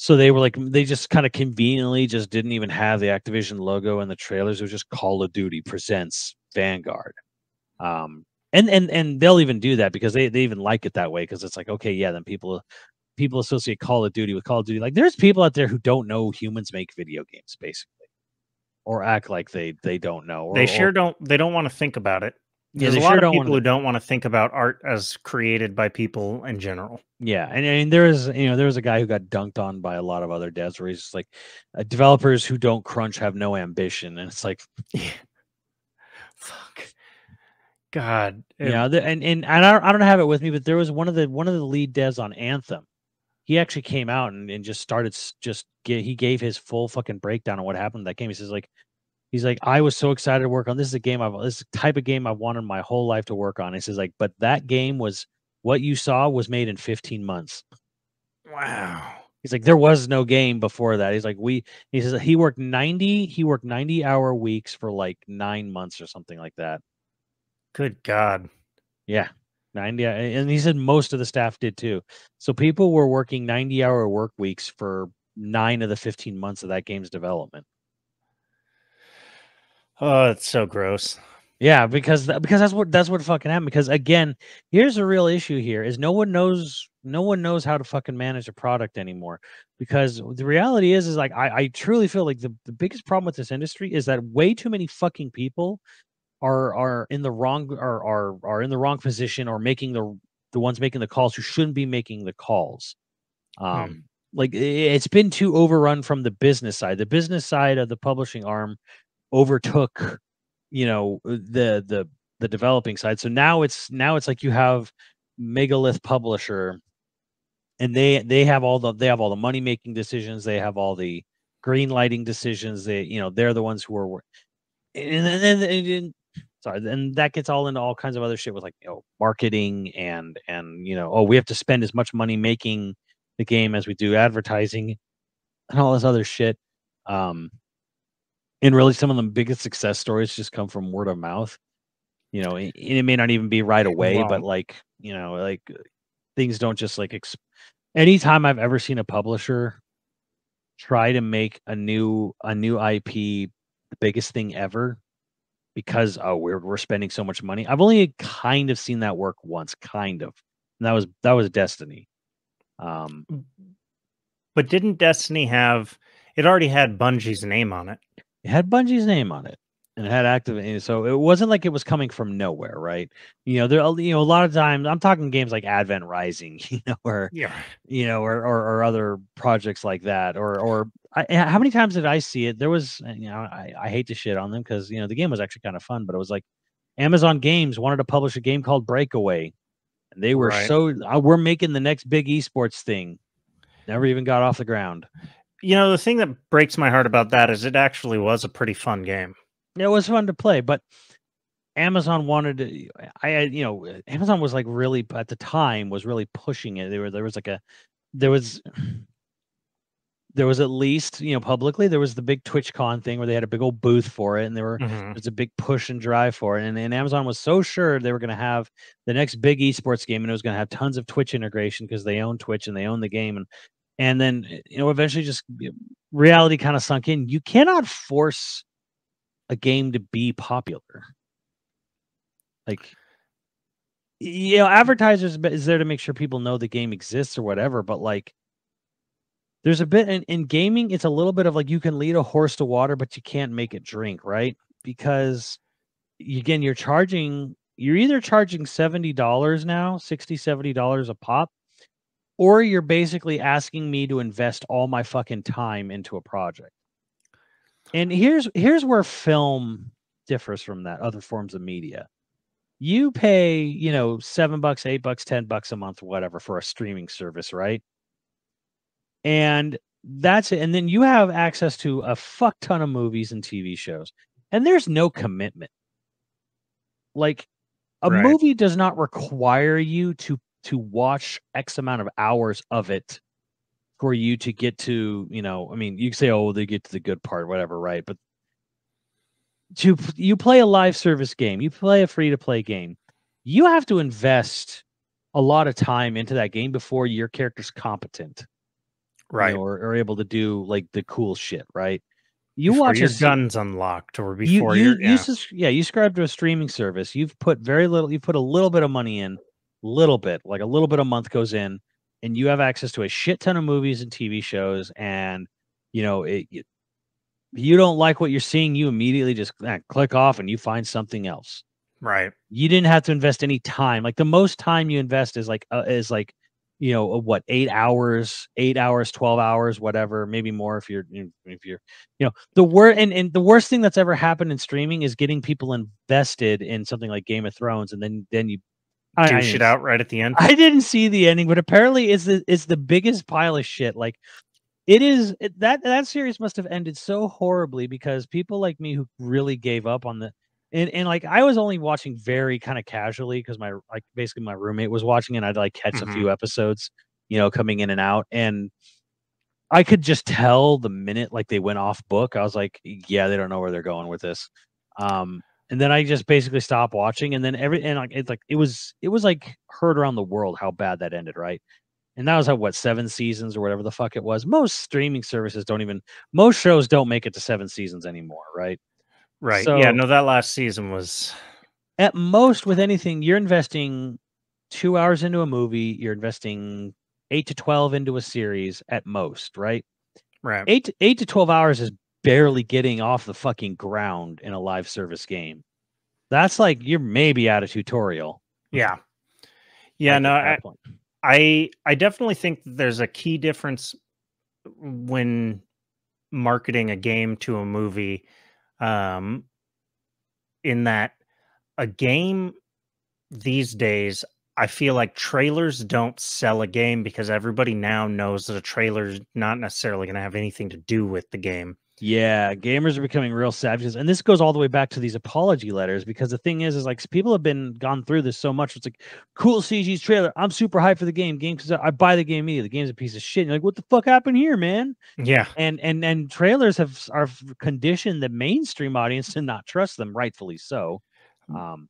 [SPEAKER 2] So they just kind of conveniently just didn't even have the Activision logo in the trailers. It was just Call of Duty presents Vanguard. And they'll even do that because they even like it that way, because it's like, okay, yeah, then people associate Call of Duty with Call of Duty. Like, there's people out there who don't know humans make video games, basically, or act like they don't know.
[SPEAKER 3] They don't want to think about it.
[SPEAKER 2] Yeah,
[SPEAKER 3] There's a
[SPEAKER 2] they sure
[SPEAKER 3] lot of
[SPEAKER 2] don't
[SPEAKER 3] people
[SPEAKER 2] wanna-
[SPEAKER 3] who don't want to think about art as created by people in general.
[SPEAKER 2] Yeah, and there was a guy who got dunked on by a lot of other devs where he's just like, developers who don't crunch have no ambition, and it's like,
[SPEAKER 3] fuck, God,
[SPEAKER 2] yeah, and I don't have it with me, but there was one of the lead devs on Anthem. He actually came out and just started he gave his full fucking breakdown on what happened in that game. He says he's like, I was so excited to work on this. Is the type of game I've wanted my whole life to work on. He says like, but that game was what you saw was made in 15 months.
[SPEAKER 3] Wow.
[SPEAKER 2] He's like, there was no game before that. He's like, he says he worked 90-hour weeks for like 9 months or something like that.
[SPEAKER 3] Good God.
[SPEAKER 2] Yeah. 90, and he said most of the staff did too. So people were working 90-hour work weeks for 9 of the 15 months of that game's development.
[SPEAKER 3] Oh, it's so gross.
[SPEAKER 2] Yeah, because that's what fucking happened. Because again, here's a real issue here: is no one knows how to fucking manage a product anymore. Because the reality is like I truly feel like the biggest problem with this industry is that way too many fucking people are in the wrong are in the wrong position, or making the ones making the calls who shouldn't be making the calls. Like, it's been too overrun from the business side. The business side of the publishing arm overtook the developing side. So now it's like you have Megalith Publisher, and they have all the money making decisions, they have all the green lighting decisions. They're the ones who are, and sorry, and that gets all into all kinds of other shit with, like, marketing and we have to spend as much money making the game as we do advertising and all this other shit. And really, some of the biggest success stories just come from word of mouth. And it may not even be right away, but like things don't just like. Anytime I've ever seen a publisher try to make a new IP the biggest thing ever, because we're spending so much money, I've only kind of seen that work once, kind of, and that was Destiny.
[SPEAKER 3] But didn't Destiny have It already had Bungie's name on it.
[SPEAKER 2] It had Bungie's name on it, and it had active. So it wasn't like it was coming from nowhere, right? There, a lot of times I'm talking games like Advent Rising, or
[SPEAKER 3] Yeah.
[SPEAKER 2] or other projects like that, or how many times did I see it? There was, I hate to shit on them because the game was actually kind of fun, but it was like Amazon Games wanted to publish a game called Breakaway, and they were
[SPEAKER 3] Right.
[SPEAKER 2] we're making the next big esports thing. Never even got off the ground.
[SPEAKER 3] The thing that breaks my heart about that is it actually was a pretty fun game.
[SPEAKER 2] It was fun to play, but Amazon wanted to. Amazon was like really at the time was really pushing it. There was there was at least publicly there was the big TwitchCon thing where they had a big old booth for it, and there's a big push and drive for it, and Amazon was so sure they were going to have the next big esports game, and it was going to have tons of Twitch integration because they own Twitch and they own the game, and then eventually just reality kind of sunk in. You cannot force a game to be popular. Like, advertisers is there to make sure people know the game exists or whatever, but like there's a bit in gaming, it's a little bit of like you can lead a horse to water, but you can't make it drink, right? Because again, you're either charging $70 now, $60-$70 a pop, or you're basically asking me to invest all my fucking time into a project. And here's where film differs from that other forms of media. You pay, $7, $8, $10 a month, whatever, for a streaming service, right? And that's it. And then you have access to a fuck ton of movies and TV shows, and there's no commitment. Like a movie does not require you to watch X amount of hours of it for you to get to, I mean, you can say, oh, they get to the good part, whatever, right? But you play a live service game, you play a free to play game, you have to invest a lot of time into that game before your character's competent,
[SPEAKER 3] right?
[SPEAKER 2] Or able to do like the cool shit, right? You
[SPEAKER 3] before
[SPEAKER 2] watch
[SPEAKER 3] your gun's unlocked, or before
[SPEAKER 2] you subscribe to a streaming service. You've put very little. You put a little bit of money in, little bit, like a little bit a month goes in, and you have access to a shit ton of movies and TV shows, and you don't like what you're seeing, you immediately just click off and you find something else.
[SPEAKER 3] Right.
[SPEAKER 2] You didn't have to invest any time. Like the most time you invest is like 8 hours, 12 hours, whatever, maybe more if you're the worst thing that's ever happened in streaming is getting people invested in something like Game of Thrones, and then you
[SPEAKER 3] douche it out right at the end.
[SPEAKER 2] I didn't see the ending, but apparently it's the biggest pile of shit. Like that series must have ended so horribly because people like me who really gave up on the and like I was only watching very kind of casually because basically my roommate was watching and I'd like catch a few episodes, coming in and out, and I could just tell the minute like they went off book, I was like, yeah, they don't know where they're going with this. And then I just basically stopped watching, and then it was like heard around the world how bad that ended, right? And that was 7 seasons or whatever the fuck it was. Most streaming services most shows don't make it to 7 seasons anymore, right?
[SPEAKER 3] Right.
[SPEAKER 2] So,
[SPEAKER 3] yeah, no, that last season was
[SPEAKER 2] at most with anything, you're investing 2 hours into a movie, you're investing 8 to 12 into a series at most, right?
[SPEAKER 3] Right.
[SPEAKER 2] 8 to 12 hours is barely getting off the fucking ground in a live service game. That's like you're maybe at a tutorial.
[SPEAKER 3] Yeah. Yeah,
[SPEAKER 2] like
[SPEAKER 3] no, I definitely think there's a key difference when marketing a game to a movie, in that a game these days, I feel like trailers don't sell a game because everybody now knows that a trailer is not necessarily going to have anything to do with the game.
[SPEAKER 2] Yeah, gamers are becoming real savages, and this goes all the way back to these apology letters because the thing is like people have gone through this so much. It's like cool CG's trailer. I'm super hyped for the game because I buy the game immediately. The game's a piece of shit. And you're like, what the fuck happened here, man?
[SPEAKER 3] Yeah,
[SPEAKER 2] and trailers are conditioned the mainstream audience to not trust them, rightfully so.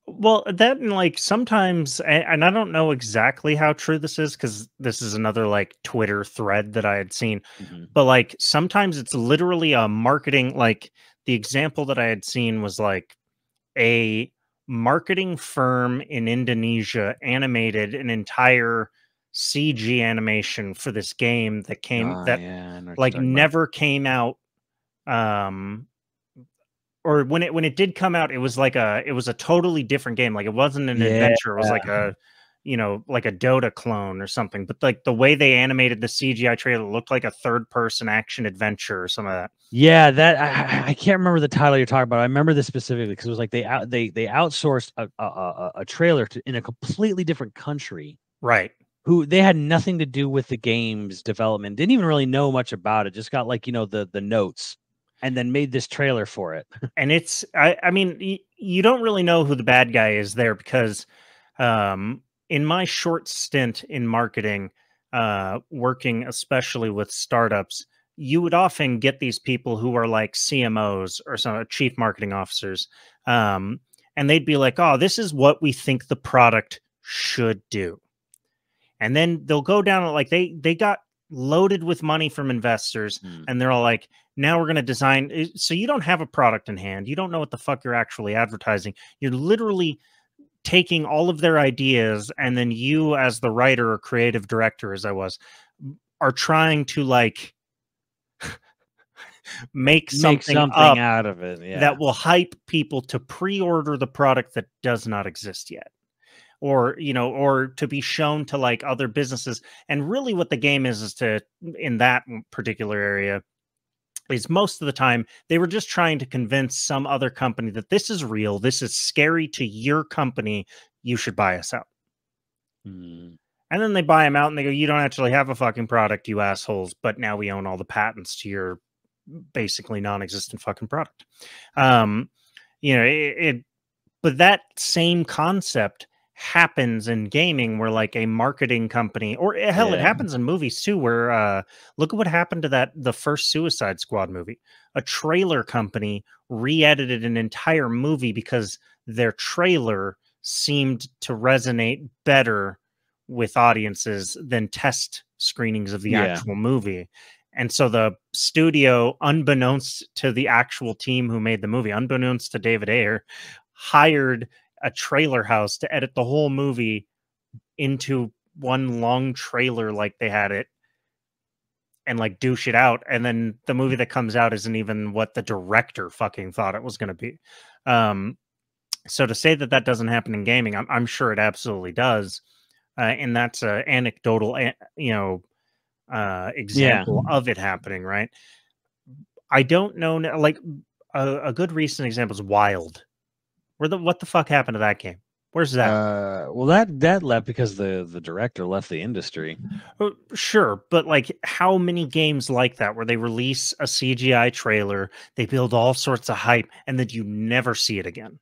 [SPEAKER 3] Well, that and like sometimes, and I don't know exactly how true this is because this is another like Twitter thread that I had seen, but like sometimes it's literally a marketing, like the example that I had seen was like a marketing firm in Indonesia animated an entire CG animation for this game that came
[SPEAKER 2] Oh,
[SPEAKER 3] that
[SPEAKER 2] yeah, I know what you're
[SPEAKER 3] like
[SPEAKER 2] talking about.
[SPEAKER 3] never came out. Or when it did come out, it was a totally different game. Like it wasn't an
[SPEAKER 2] Yeah.
[SPEAKER 3] adventure. It was like a like a Dota clone or something. But like the way they animated the CGI trailer looked like a third-person action adventure or some of that.
[SPEAKER 2] Yeah, that I can't remember the title you're talking about. I remember this specifically because it was like they outsourced a trailer to in a completely different country.
[SPEAKER 3] Right.
[SPEAKER 2] Who they had nothing to do with the game's development, didn't even really know much about it, just got like, the notes, and then made this trailer for it.
[SPEAKER 3] And it's I mean you don't really know who the bad guy is there because in my short stint in marketing, working especially with startups, you would often get these people who are like CMOs or some chief marketing officers, and they'd be like, "Oh, this is what we think the product should do," and then they'll go down like they got loaded with money from investors, and they're all like, now we're going to design. So you don't have a product in hand, you don't know what the fuck you're actually advertising, you're literally taking all of their ideas, and then you as the writer or creative director, as I was, are trying to like make something up
[SPEAKER 2] out of it, yeah.
[SPEAKER 3] that will hype people to pre-order the product that does not exist yet, or or to be shown to like other businesses. And really what the game is to, in that particular area, is most of the time they were just trying to convince some other company that this is real, this is scary to your company, you should buy us out. And then they buy them out and they go, you don't actually have a fucking product, you assholes, but now we own all the patents to your basically non-existent fucking product. But that same concept happens in gaming, where like a marketing company, or hell, it happens in movies too, where look at what happened to the first Suicide Squad movie. A trailer company re-edited an entire movie because their trailer seemed to resonate better with audiences than test screenings of the actual movie. And so the studio, unbeknownst to the actual team who made the movie, unbeknownst to David Ayer, hired a trailer house to edit the whole movie into one long trailer like they had it, and like douche it out. And then the movie that comes out isn't even what the director fucking thought it was going to be. So to say that doesn't happen in gaming, I'm sure it absolutely does. And that's an anecdotal, example of it happening, right? I don't know, like a good recent example is Wild. What the fuck happened to that game? Where's that?
[SPEAKER 2] Well, that left because the director left the industry.
[SPEAKER 3] Sure, but like how many games like that where they release a CGI trailer, they build all sorts of hype, and then you never see it again?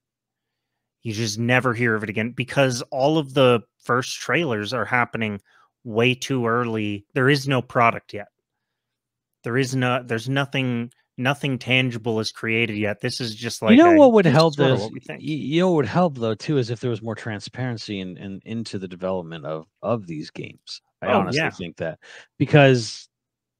[SPEAKER 3] You just never hear of it again because all of the first trailers are happening way too early. There is no product yet. There's nothing tangible is created yet. This is just like,
[SPEAKER 2] what would help this?
[SPEAKER 3] What we think.
[SPEAKER 2] What would help though too is if there was more transparency into the development of these games. I honestly think that, because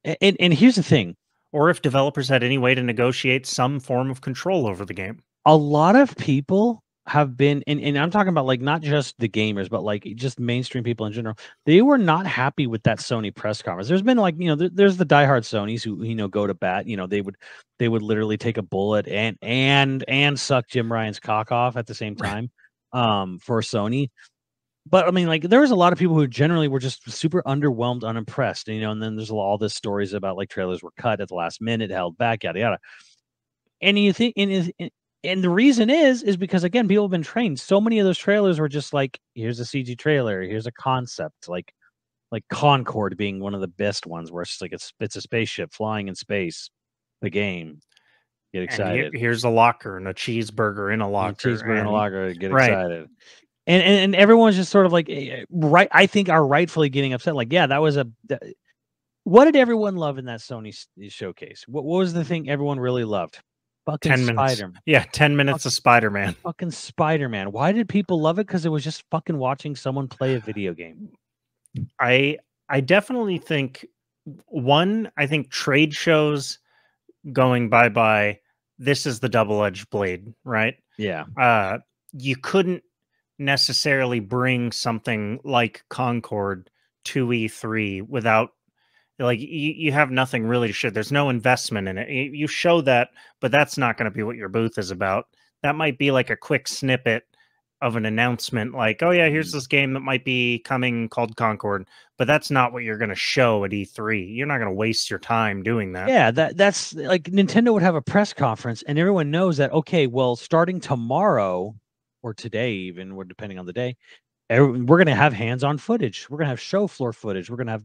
[SPEAKER 2] and here's the thing,
[SPEAKER 3] or if developers had any way to negotiate some form of control over the game.
[SPEAKER 2] A lot of people have been, and I'm talking about like not just the gamers, but like just mainstream people in general. They were not happy with that Sony press conference. There's been like, there's the diehard Sonys who go to bat. They would literally take a bullet and suck Jim Ryan's cock off at the same time, for Sony. But I mean, like, there was a lot of people who generally were just super underwhelmed, unimpressed, and then there's all this stories about like trailers were cut at the last minute, held back, yada yada. And you think, and the reason is because, again, people have been trained. So many of those trailers were just like, here's a CG trailer, here's a concept, like Concorde being one of the best ones, where it's just like it's a spaceship flying in space. The game, get excited.
[SPEAKER 3] And here's a locker and a cheeseburger in a locker.
[SPEAKER 2] Cheeseburger in a locker, get excited. And everyone's just sort of like, right? I think are rightfully getting upset. Like, yeah, that was what did everyone love in that Sony showcase? What was the thing everyone really loved? Fucking
[SPEAKER 3] 10 minutes.
[SPEAKER 2] Spider-Man.
[SPEAKER 3] Yeah, 10 minutes of Spider-Man.
[SPEAKER 2] Fucking Spider-Man. Why did people love it? Because it was just fucking watching someone play a video game.
[SPEAKER 3] I definitely think, I think trade shows going bye-bye, this is the double-edged blade, right?
[SPEAKER 2] Yeah.
[SPEAKER 3] You couldn't necessarily bring something like Concorde to E3 without like you have nothing really to show. There's no investment in it. You show that, but that's not going to be what your booth is about. That might be like a quick snippet of an announcement, like, oh yeah, here's this game that might be coming called Concord, but that's not what you're going to show at E3. You're not going to waste your time doing that.
[SPEAKER 2] Yeah, that's like Nintendo would have a press conference, and everyone knows that. Okay, well, starting tomorrow or today, even, or depending on the day, we're going to have hands-on footage. We're going to have show floor footage. We're going to have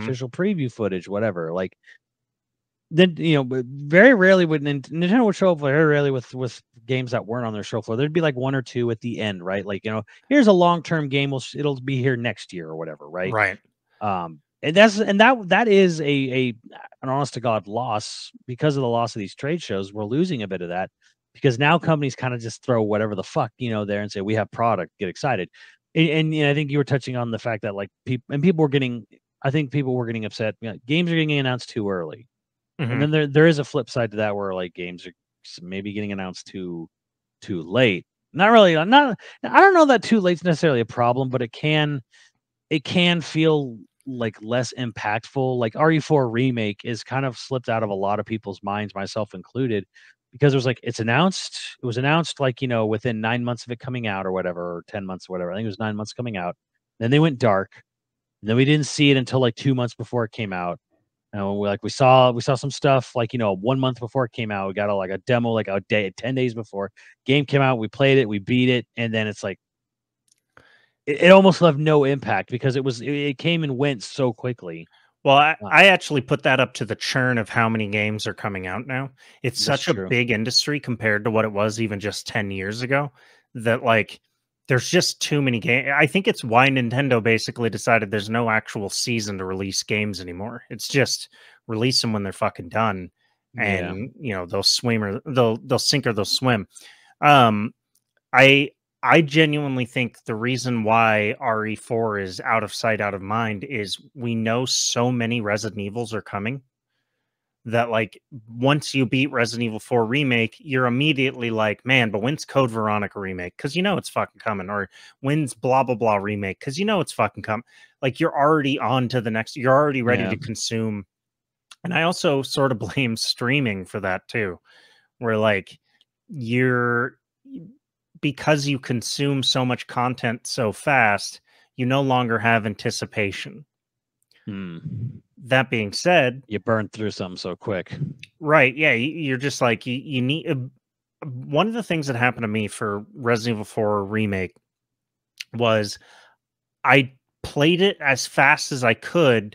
[SPEAKER 2] official preview footage, whatever. Like then but very rarely would Nintendo would show up very rarely with games that weren't on their show floor. There'd be like one or two at the end, right? Like here's a long-term game. It'll be here next year or whatever, right?
[SPEAKER 3] Right.
[SPEAKER 2] And that is an honest to God loss because of the loss of these trade shows. We're losing a bit of that because now companies kind of just throw whatever the fuck there and say we have product, get excited. And I think you were touching on the fact that like people were getting upset. Games are getting announced too early. And then there is a flip side to that where like games are maybe getting announced too late. Not really. I don't know that too late's necessarily a problem, but it can feel like less impactful. Like RE4 remake is kind of slipped out of a lot of people's minds, myself included, because it was like it was announced like within 9 months of it coming out or whatever, or 10 months or whatever. I think it was 9 months coming out. Then they went dark. And then we didn't see it until like 2 months before it came out. And we saw some stuff like 1 month before it came out. We got a demo like a day, 10 days before game came out. We played it, we beat it, and then it's like it almost left no impact because it came and went so quickly.
[SPEAKER 3] Well, I actually put that up to the churn of how many games are coming out now. It's such a big industry compared to what it was even just 10 years ago that like there's just too many games. I think it's why Nintendo basically decided there's no actual season to release games anymore. It's just release them when they're fucking done, and they'll swim or they'll sink or they'll swim. I genuinely think the reason why RE4 is out of sight, out of mind is we know so many Resident Evils are coming that like once you beat Resident Evil 4 remake, you're immediately like, man, but when's Code Veronica remake? Because it's fucking coming. Or when's blah blah blah remake? Because it's fucking coming. Like you're already on to the next. You're already ready to consume. And I also sort of blame streaming for that too, where like because you consume so much content so fast, you no longer have anticipation. That being said,
[SPEAKER 2] you burn through something so quick,
[SPEAKER 3] right? Yeah, you're just like you need. One of the things that happened to me for Resident Evil 4 remake was I played it as fast as I could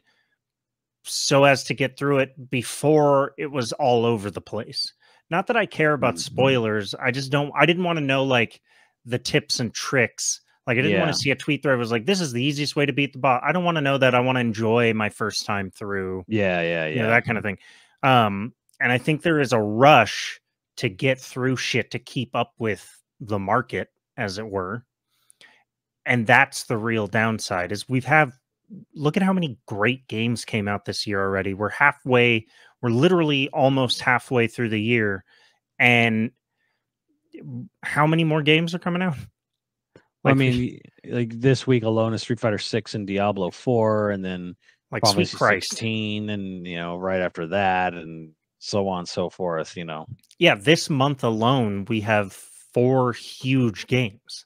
[SPEAKER 3] so as to get through it before it was all over the place. Not that I care about spoilers. I didn't want to know like the tips and tricks. Like I didn't want to see a tweet where it was like, this is the easiest way to beat the bot. I don't want to know that. I want to enjoy my first time through. That kind of thing. And I think there is a rush to get through shit to keep up with the market, as it were. And that's the real downside is look at how many great games came out this year already. We're literally almost halfway through the year. And how many more games are coming out?
[SPEAKER 2] Like, I mean, like this week alone is Street Fighter 6 and Diablo 4, and then
[SPEAKER 3] like Sweet Christ
[SPEAKER 2] 16, and right after that, and so on and so forth.
[SPEAKER 3] Yeah, this month alone we have 4 huge games.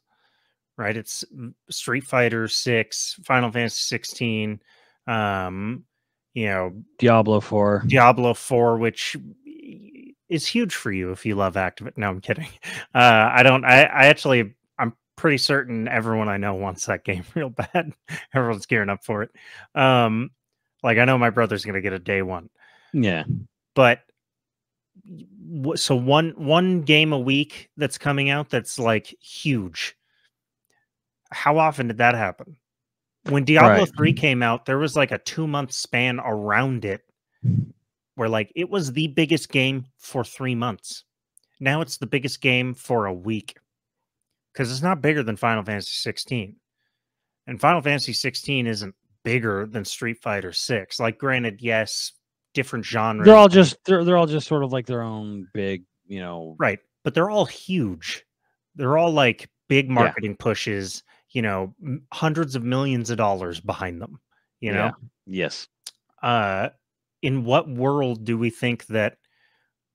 [SPEAKER 3] Right, it's Street Fighter 6, Final Fantasy 16,
[SPEAKER 2] Diablo 4,
[SPEAKER 3] which is huge for you if you love Activision. No, I'm kidding. I'm pretty certain everyone I know wants that game real bad. Everyone's gearing up for it. Like I know my brother's gonna get a day one.
[SPEAKER 2] Yeah,
[SPEAKER 3] but so one game a week that's coming out that's like huge. How often did that happen? When Diablo 3 came out, there was like a 2-month span around it where like it was the biggest game for 3 months. Now it's the biggest game for a week because it's not bigger than Final Fantasy 16. And Final Fantasy 16 isn't bigger than Street Fighter 6. Like, granted, yes, different genres.
[SPEAKER 2] They're all just sort of like their own big,
[SPEAKER 3] right. But they're all huge. They're all like big marketing pushes. Hundreds of millions of dollars behind them. You know,
[SPEAKER 2] Yes.
[SPEAKER 3] in what world do we think that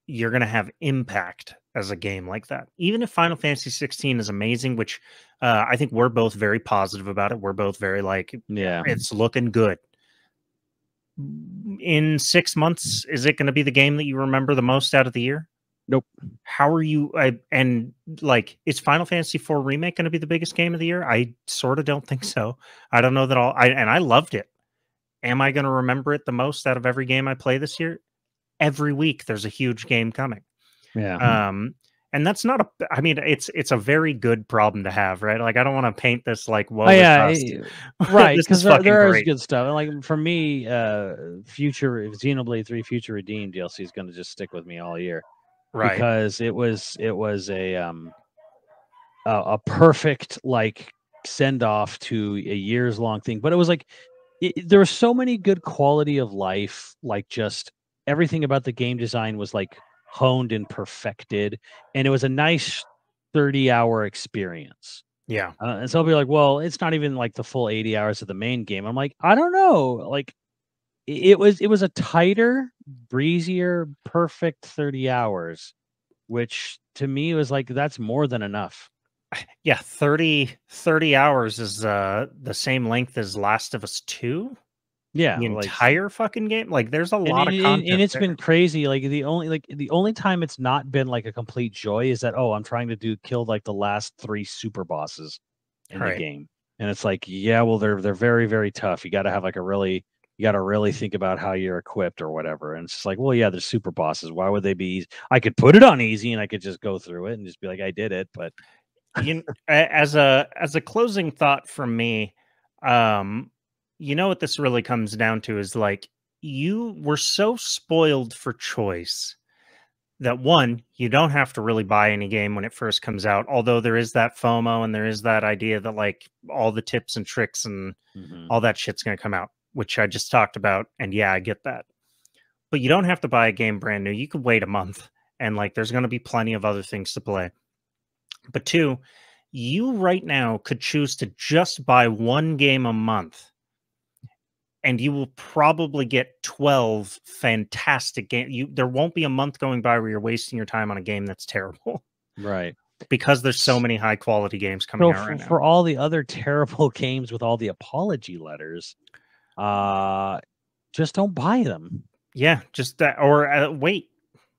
[SPEAKER 3] you're going to have impact as a game like that? Even if Final Fantasy 16 is amazing, which I think we're both very positive about it. We're both very like,
[SPEAKER 2] Yeah.
[SPEAKER 3] it's looking good. In 6 months, is it going to be the game that you remember the most out of the year?
[SPEAKER 2] Nope.
[SPEAKER 3] How are you? And like, is Final Fantasy 4 Remake going to be the biggest game of the year? I sort of don't think so. I don't know that I loved it. Am I going to remember it the most out of every game I play this year? Every week there's a huge game coming.
[SPEAKER 2] Yeah.
[SPEAKER 3] And that's not I mean, it's a very good problem to have, right? Like, I don't want to paint this like, woe
[SPEAKER 2] Oh,
[SPEAKER 3] is
[SPEAKER 2] yeah,
[SPEAKER 3] us.
[SPEAKER 2] right.
[SPEAKER 3] This
[SPEAKER 2] Because
[SPEAKER 3] is fucking
[SPEAKER 2] there is
[SPEAKER 3] great.
[SPEAKER 2] good stuff. And like for me, future Xenoblade 3 Future Redeemed DLC is going to just stick with me all year
[SPEAKER 3] Right.
[SPEAKER 2] because it was a perfect like send off to a years long thing. But it was like there was so many good quality of life, like just everything about the game design was like honed and perfected, and it was a nice 30-hour experience.
[SPEAKER 3] Yeah.
[SPEAKER 2] And so I'll be like, well, it's not even like the full 80 hours of the main game. I'm like, I don't know. Like it was a tighter, breezier, perfect 30 hours, which to me was like, that's more than enough.
[SPEAKER 3] Yeah, 30 hours is the same length as Last of Us 2.
[SPEAKER 2] Yeah,
[SPEAKER 3] The
[SPEAKER 2] like
[SPEAKER 3] entire fucking game. Like, there's a lot of
[SPEAKER 2] and
[SPEAKER 3] content
[SPEAKER 2] it's
[SPEAKER 3] there.
[SPEAKER 2] been crazy. Like the only time it's not been like a complete joy is that, oh, I'm trying to kill like the last 3 super bosses in the
[SPEAKER 3] Right.
[SPEAKER 2] game. And it's like, yeah, well, they're very, very tough. You gotta have like you gotta really think about how you're equipped or whatever. And it's just like, well, yeah, they're super bosses. Why would they be easy? I could put it on easy and I could just go through it and just be like, I did it. But
[SPEAKER 3] As a closing thought from me, you know what this really comes down to is like, you were so spoiled for choice that, one, you don't have to really buy any game when it first comes out, although there is that FOMO and there is that idea that like all the tips and tricks and all that shit's going to come out, which I just talked about. And yeah, I get that. But you don't have to buy a game brand new. You could wait a month and like there's going to be plenty of other things to play. But two, you right now could choose to just buy one game a month and you will probably get 12 fantastic games. There won't be a month going by where you're wasting your time on a game that's terrible.
[SPEAKER 2] right.
[SPEAKER 3] Because there's so many high quality games coming out right now.
[SPEAKER 2] For all the other terrible games with all the apology letters, just don't buy them.
[SPEAKER 3] Yeah, just that, or wait.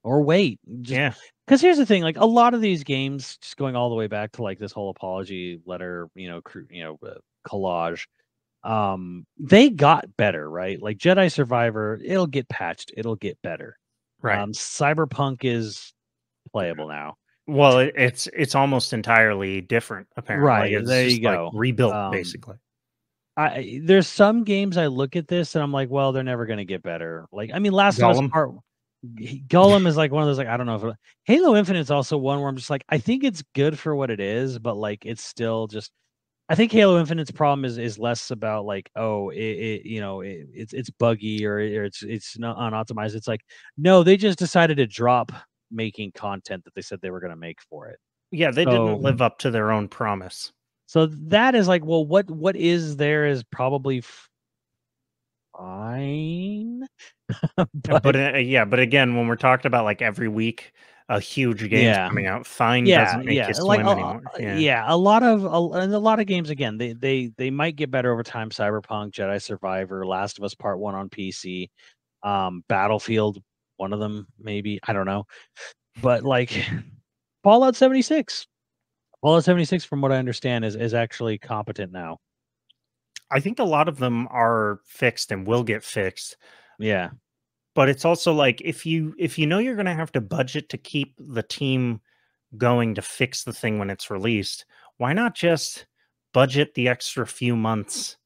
[SPEAKER 2] Or wait.
[SPEAKER 3] Yeah.
[SPEAKER 2] Because here's the thing, like a lot of these games, just going all the way back to like this whole apology letter, collage, they got better, right? Like Jedi Survivor, it'll get patched, it'll get better.
[SPEAKER 3] Right.
[SPEAKER 2] Cyberpunk is playable now.
[SPEAKER 3] Well, it's almost entirely different, apparently.
[SPEAKER 2] Right.
[SPEAKER 3] Like, it's
[SPEAKER 2] there
[SPEAKER 3] just
[SPEAKER 2] you go.
[SPEAKER 3] like rebuilt, basically.
[SPEAKER 2] There's some games I look at this and I'm like, well, they're never gonna get better. Like, I mean, Last of Us Part Gollum is like one of those, like, I don't know if Halo Infinite is also one where I'm just like, I think it's good for what it is, but like it's still just, I think Halo Infinite's problem is less about like, oh, it's buggy or it's not unoptimized. It's like, no, they just decided to drop making content that they said they were going to make for it.
[SPEAKER 3] Yeah, they didn't live up to their own promise.
[SPEAKER 2] So that is like, well, what is there is probably fine.
[SPEAKER 3] but again, when we're talking about like every week a huge game's coming out, fine doesn't make you swim anymore.
[SPEAKER 2] A lot of games, again, they might get better over time. Cyberpunk, Jedi Survivor, Last of Us Part 1 on PC, Battlefield, one of them maybe, I don't know. But like Fallout 76 from what I understand is actually competent now.
[SPEAKER 3] I think a lot of them are fixed and will get fixed.
[SPEAKER 2] Yeah.
[SPEAKER 3] But it's also like, if you know you're going to have to budget to keep the team going to fix the thing when it's released, why not just budget the extra few months?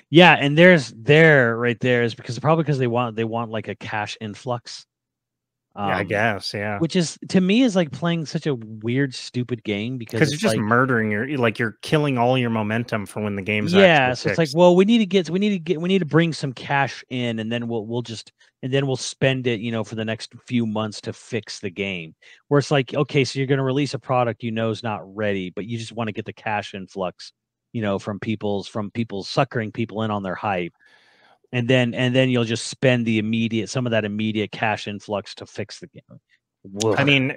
[SPEAKER 2] Yeah, and right there is because they want like a cash influx.
[SPEAKER 3] Yeah, I guess, yeah.
[SPEAKER 2] Which is, to me, is like playing such a weird, stupid game because
[SPEAKER 3] you're just like, murdering you're killing all your momentum for when the game's
[SPEAKER 2] so
[SPEAKER 3] fixed.
[SPEAKER 2] It's like, well, we need to bring some cash in, and then we'll spend it, for the next few months to fix the game. Where it's like, okay, so you're going to release a product is not ready, but you just want to get the cash influx, from people suckering people in on their hype. and then you'll just spend some of that immediate cash influx to fix the game.
[SPEAKER 3] I mean,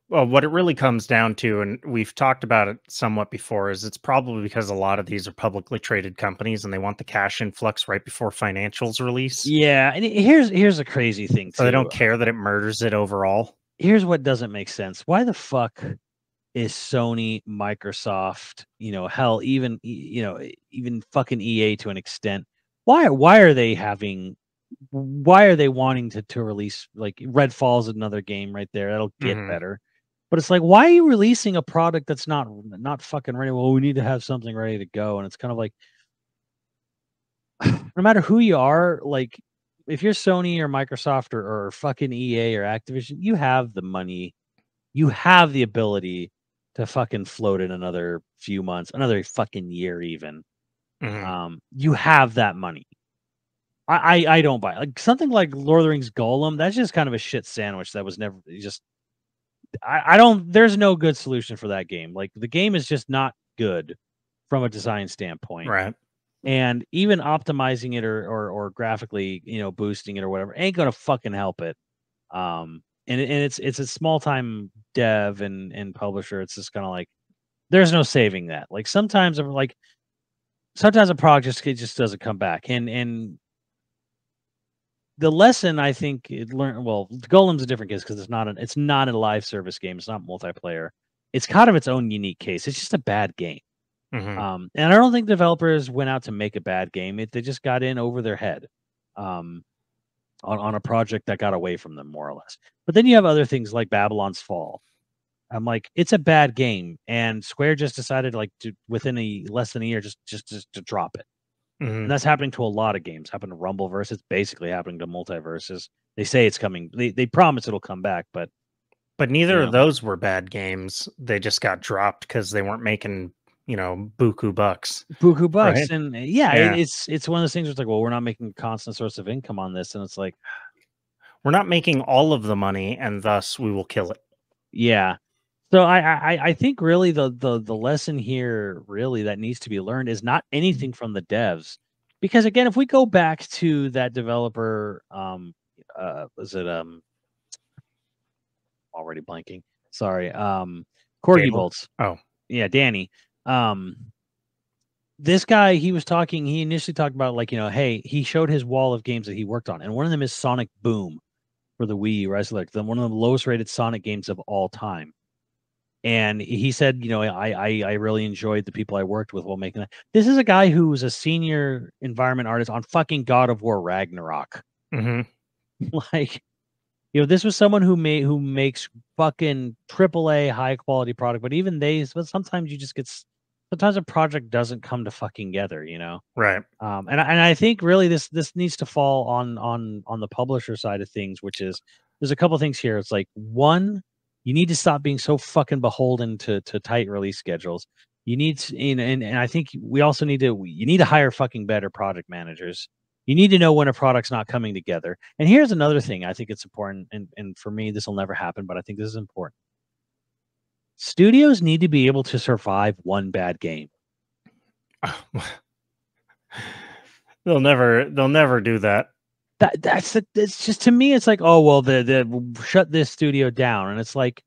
[SPEAKER 3] what it really comes down to, and we've talked about it somewhat before, is it's probably because a lot of these are publicly traded companies and they want the cash influx right before financials release.
[SPEAKER 2] Yeah, and here's a crazy thing
[SPEAKER 3] So they
[SPEAKER 2] too.
[SPEAKER 3] don't care that it murders it overall.
[SPEAKER 2] Here's what doesn't make sense. Why the fuck is Sony, Microsoft, hell, even even fucking EA to an extent? Why are they wanting to release, like, Redfall's another game right there that'll get better, but it's like, why are you releasing a product that's not fucking ready? Well, we need to have something ready to go, and it's kind of like, no matter who you are, like, if you're Sony or Microsoft or fucking EA or Activision, you have the money, you have the ability to fucking float in another few months, another fucking year even. You have that money. I don't buy it. Like something like Lord of the Rings Golem. That's just kind of a shit sandwich. That was never just. I don't. There's no good solution for that game. Like the game is just not good from a design standpoint.
[SPEAKER 3] Right.
[SPEAKER 2] And even optimizing it or graphically, boosting it or whatever ain't gonna fucking help it. And it's a small time dev and publisher. It's just kind of like there's no saving that. Like sometimes a project just doesn't come back. And the lesson I think it learned. Well, Golem's a different case because it's not a live service game. It's not multiplayer. It's kind of its own unique case. It's just a bad game. And I don't think developers went out to make a bad game. They just got in over their head on a project that got away from them, more or less. But then you have other things like Babylon's Fall. I'm like, it's a bad game, and Square just decided, like, to within less than a year, just to drop it. And that's happening to a lot of games. Happened to Rumbleverse. It's basically happening to Multiverses. They say it's coming. They promise it'll come back, but
[SPEAKER 3] neither of those were bad games. They just got dropped because they weren't making buku bucks. Right?
[SPEAKER 2] And it's one of those things where it's like, well, we're not making a constant source of income on this, and it's like,
[SPEAKER 3] we're not making all of the money, and thus we will kill it.
[SPEAKER 2] Yeah. So I think really the lesson here really that needs to be learned is not anything from the devs, because again, if we go back to that developer, was it already blanking? Sorry, Corgi Bolts.
[SPEAKER 3] Oh
[SPEAKER 2] yeah, Danny. This guy, he initially talked about, like, hey, he showed his wall of games that he worked on, and one of them is Sonic Boom for the Wii U, right? Like one of the lowest rated Sonic games of all time. And he said, I really enjoyed the people I worked with while making that. This is a guy who was a senior environment artist on fucking God of War Ragnarok. Like, this was someone who makes fucking AAA high quality product, but even but sometimes sometimes a project doesn't come to fucking together,
[SPEAKER 3] Right.
[SPEAKER 2] And I think really this needs to fall on the publisher side of things, which is, there's a couple things here. It's like, one, you need to stop being so fucking beholden to tight release schedules. You need to, and I think we also need to hire fucking better product managers. You need to know when a product's not coming together. And here's another thing I think it's important, and for me, this will never happen, but I think this is important. Studios need to be able to survive one bad game.
[SPEAKER 3] They'll never do that.
[SPEAKER 2] It's just, to me, it's like, oh well, the shut this studio down, and it's like,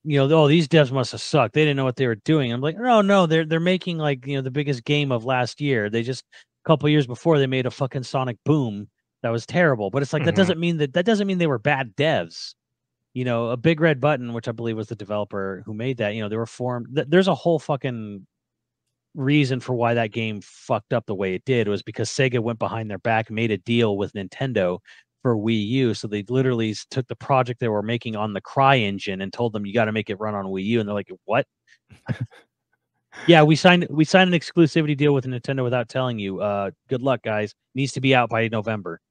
[SPEAKER 2] oh, these devs must have sucked. They didn't know what they were doing. I'm like, no, they're making, like, the biggest game of last year. They just, a couple years before, they made a fucking Sonic Boom that was terrible. But it's like, that doesn't mean they were bad devs. A Big Red Button, which I believe was the developer who made that, they were formed. There's a whole fucking reason for why that game fucked up the way it did, was because Sega went behind their back, made a deal with Nintendo for Wii U. So they literally took the project they were making on the Cry engine and told them, you got to make it run on Wii U. And they're like, what? Yeah, we signed an exclusivity deal with Nintendo without telling you. Good luck, guys. Needs to be out by November.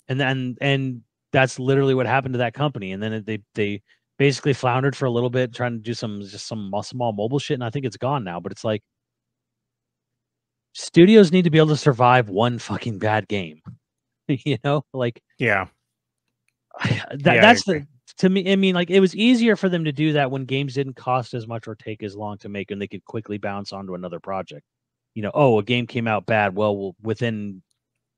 [SPEAKER 2] And that's literally what happened to that company. And then they basically floundered for a little bit, trying to do some small mobile shit. And I think it's gone now. But it's like, studios need to be able to survive one fucking bad game. Like,
[SPEAKER 3] yeah.
[SPEAKER 2] That's to me. I mean, like, it was easier for them to do that when games didn't cost as much or take as long to make, and they could quickly bounce onto another project. A game came out bad. Well, within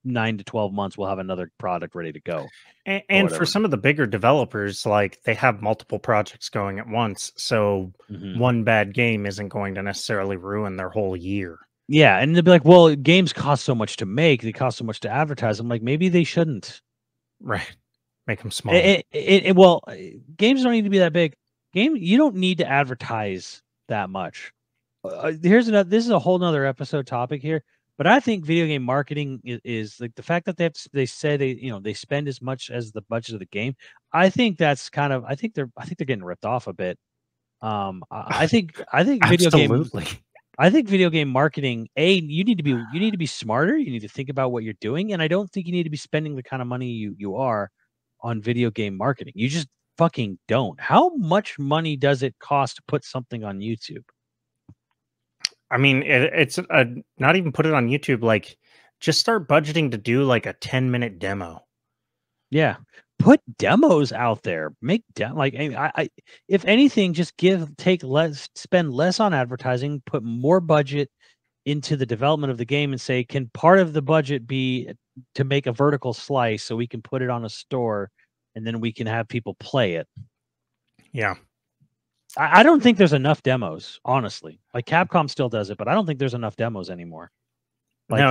[SPEAKER 2] 9 to 12 months, we'll have another product ready to go.
[SPEAKER 3] And for some of the bigger developers, like they have multiple projects going at once, so one bad game isn't going to necessarily ruin their whole year.
[SPEAKER 2] Yeah, and they'll be like, "Well, games cost so much to make; they cost so much to advertise." I'm like, maybe they shouldn't.
[SPEAKER 3] Right, make them small.
[SPEAKER 2] Well, games don't need to be that big. You don't need to advertise that much. This is a whole nother episode topic here. But I think video game marketing is like the fact that they say they spend as much as the budget of the game. I think that's I think they're getting ripped off a bit. I think
[SPEAKER 3] Absolutely.
[SPEAKER 2] video game marketing, you need to be smarter. You need to think about what you're doing, and I don't think you need to be spending the kind of money you are on video game marketing. You just fucking don't. How much money does it cost to put something on YouTube?
[SPEAKER 3] I mean, it's not even put it on YouTube. Like, just start budgeting to do like a 10-minute demo.
[SPEAKER 2] Yeah, put demos out there. Make if anything, just spend less on advertising, put more budget into the development of the game, and say, can part of the budget be to make a vertical slice so we can put it on a store, and then we can have people play it.
[SPEAKER 3] Yeah.
[SPEAKER 2] I don't think there's enough demos, honestly. Like Capcom still does it, but I don't think there's enough demos anymore.
[SPEAKER 3] But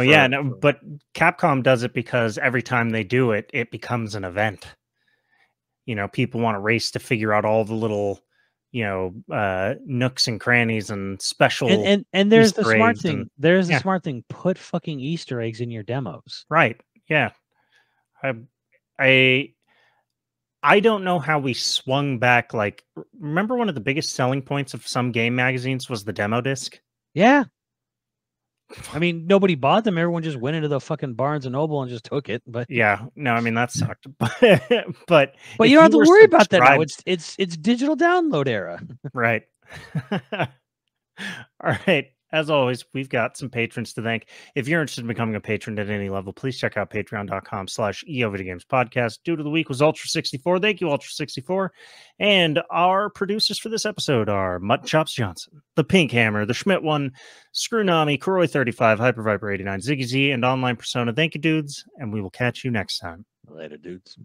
[SPEAKER 3] Capcom does it because every time they do it, it becomes an event. You know, people want to race to figure out all the little, nooks and crannies and special.
[SPEAKER 2] And there's
[SPEAKER 3] Easter
[SPEAKER 2] the smart
[SPEAKER 3] eggs
[SPEAKER 2] thing. Smart thing. Put fucking Easter eggs in your demos.
[SPEAKER 3] Right. Yeah. I don't know how we swung back. Like, remember one of the biggest selling points of some game magazines was the demo disc?
[SPEAKER 2] Yeah. I mean, nobody bought them. Everyone just went into the fucking Barnes and Noble and just took it. But
[SPEAKER 3] yeah, no, I mean that sucked. But
[SPEAKER 2] you don't have to worry about that now. It's digital download era.
[SPEAKER 3] Right. All right. As always, we've got some patrons to thank. If you're interested in becoming a patron at any level, please check out patreon.com/YoVideogames podcast. Dude of the week was Ultra64. Thank you, Ultra64. And our producers for this episode are Mutt Chops Johnson, The Pink Hammer, The Schmidt One, Screwnami, Kuroi35, Hyperviper89, Ziggy Z, and Online Persona. Thank you, dudes, and we will catch you next time.
[SPEAKER 2] Later, dudes.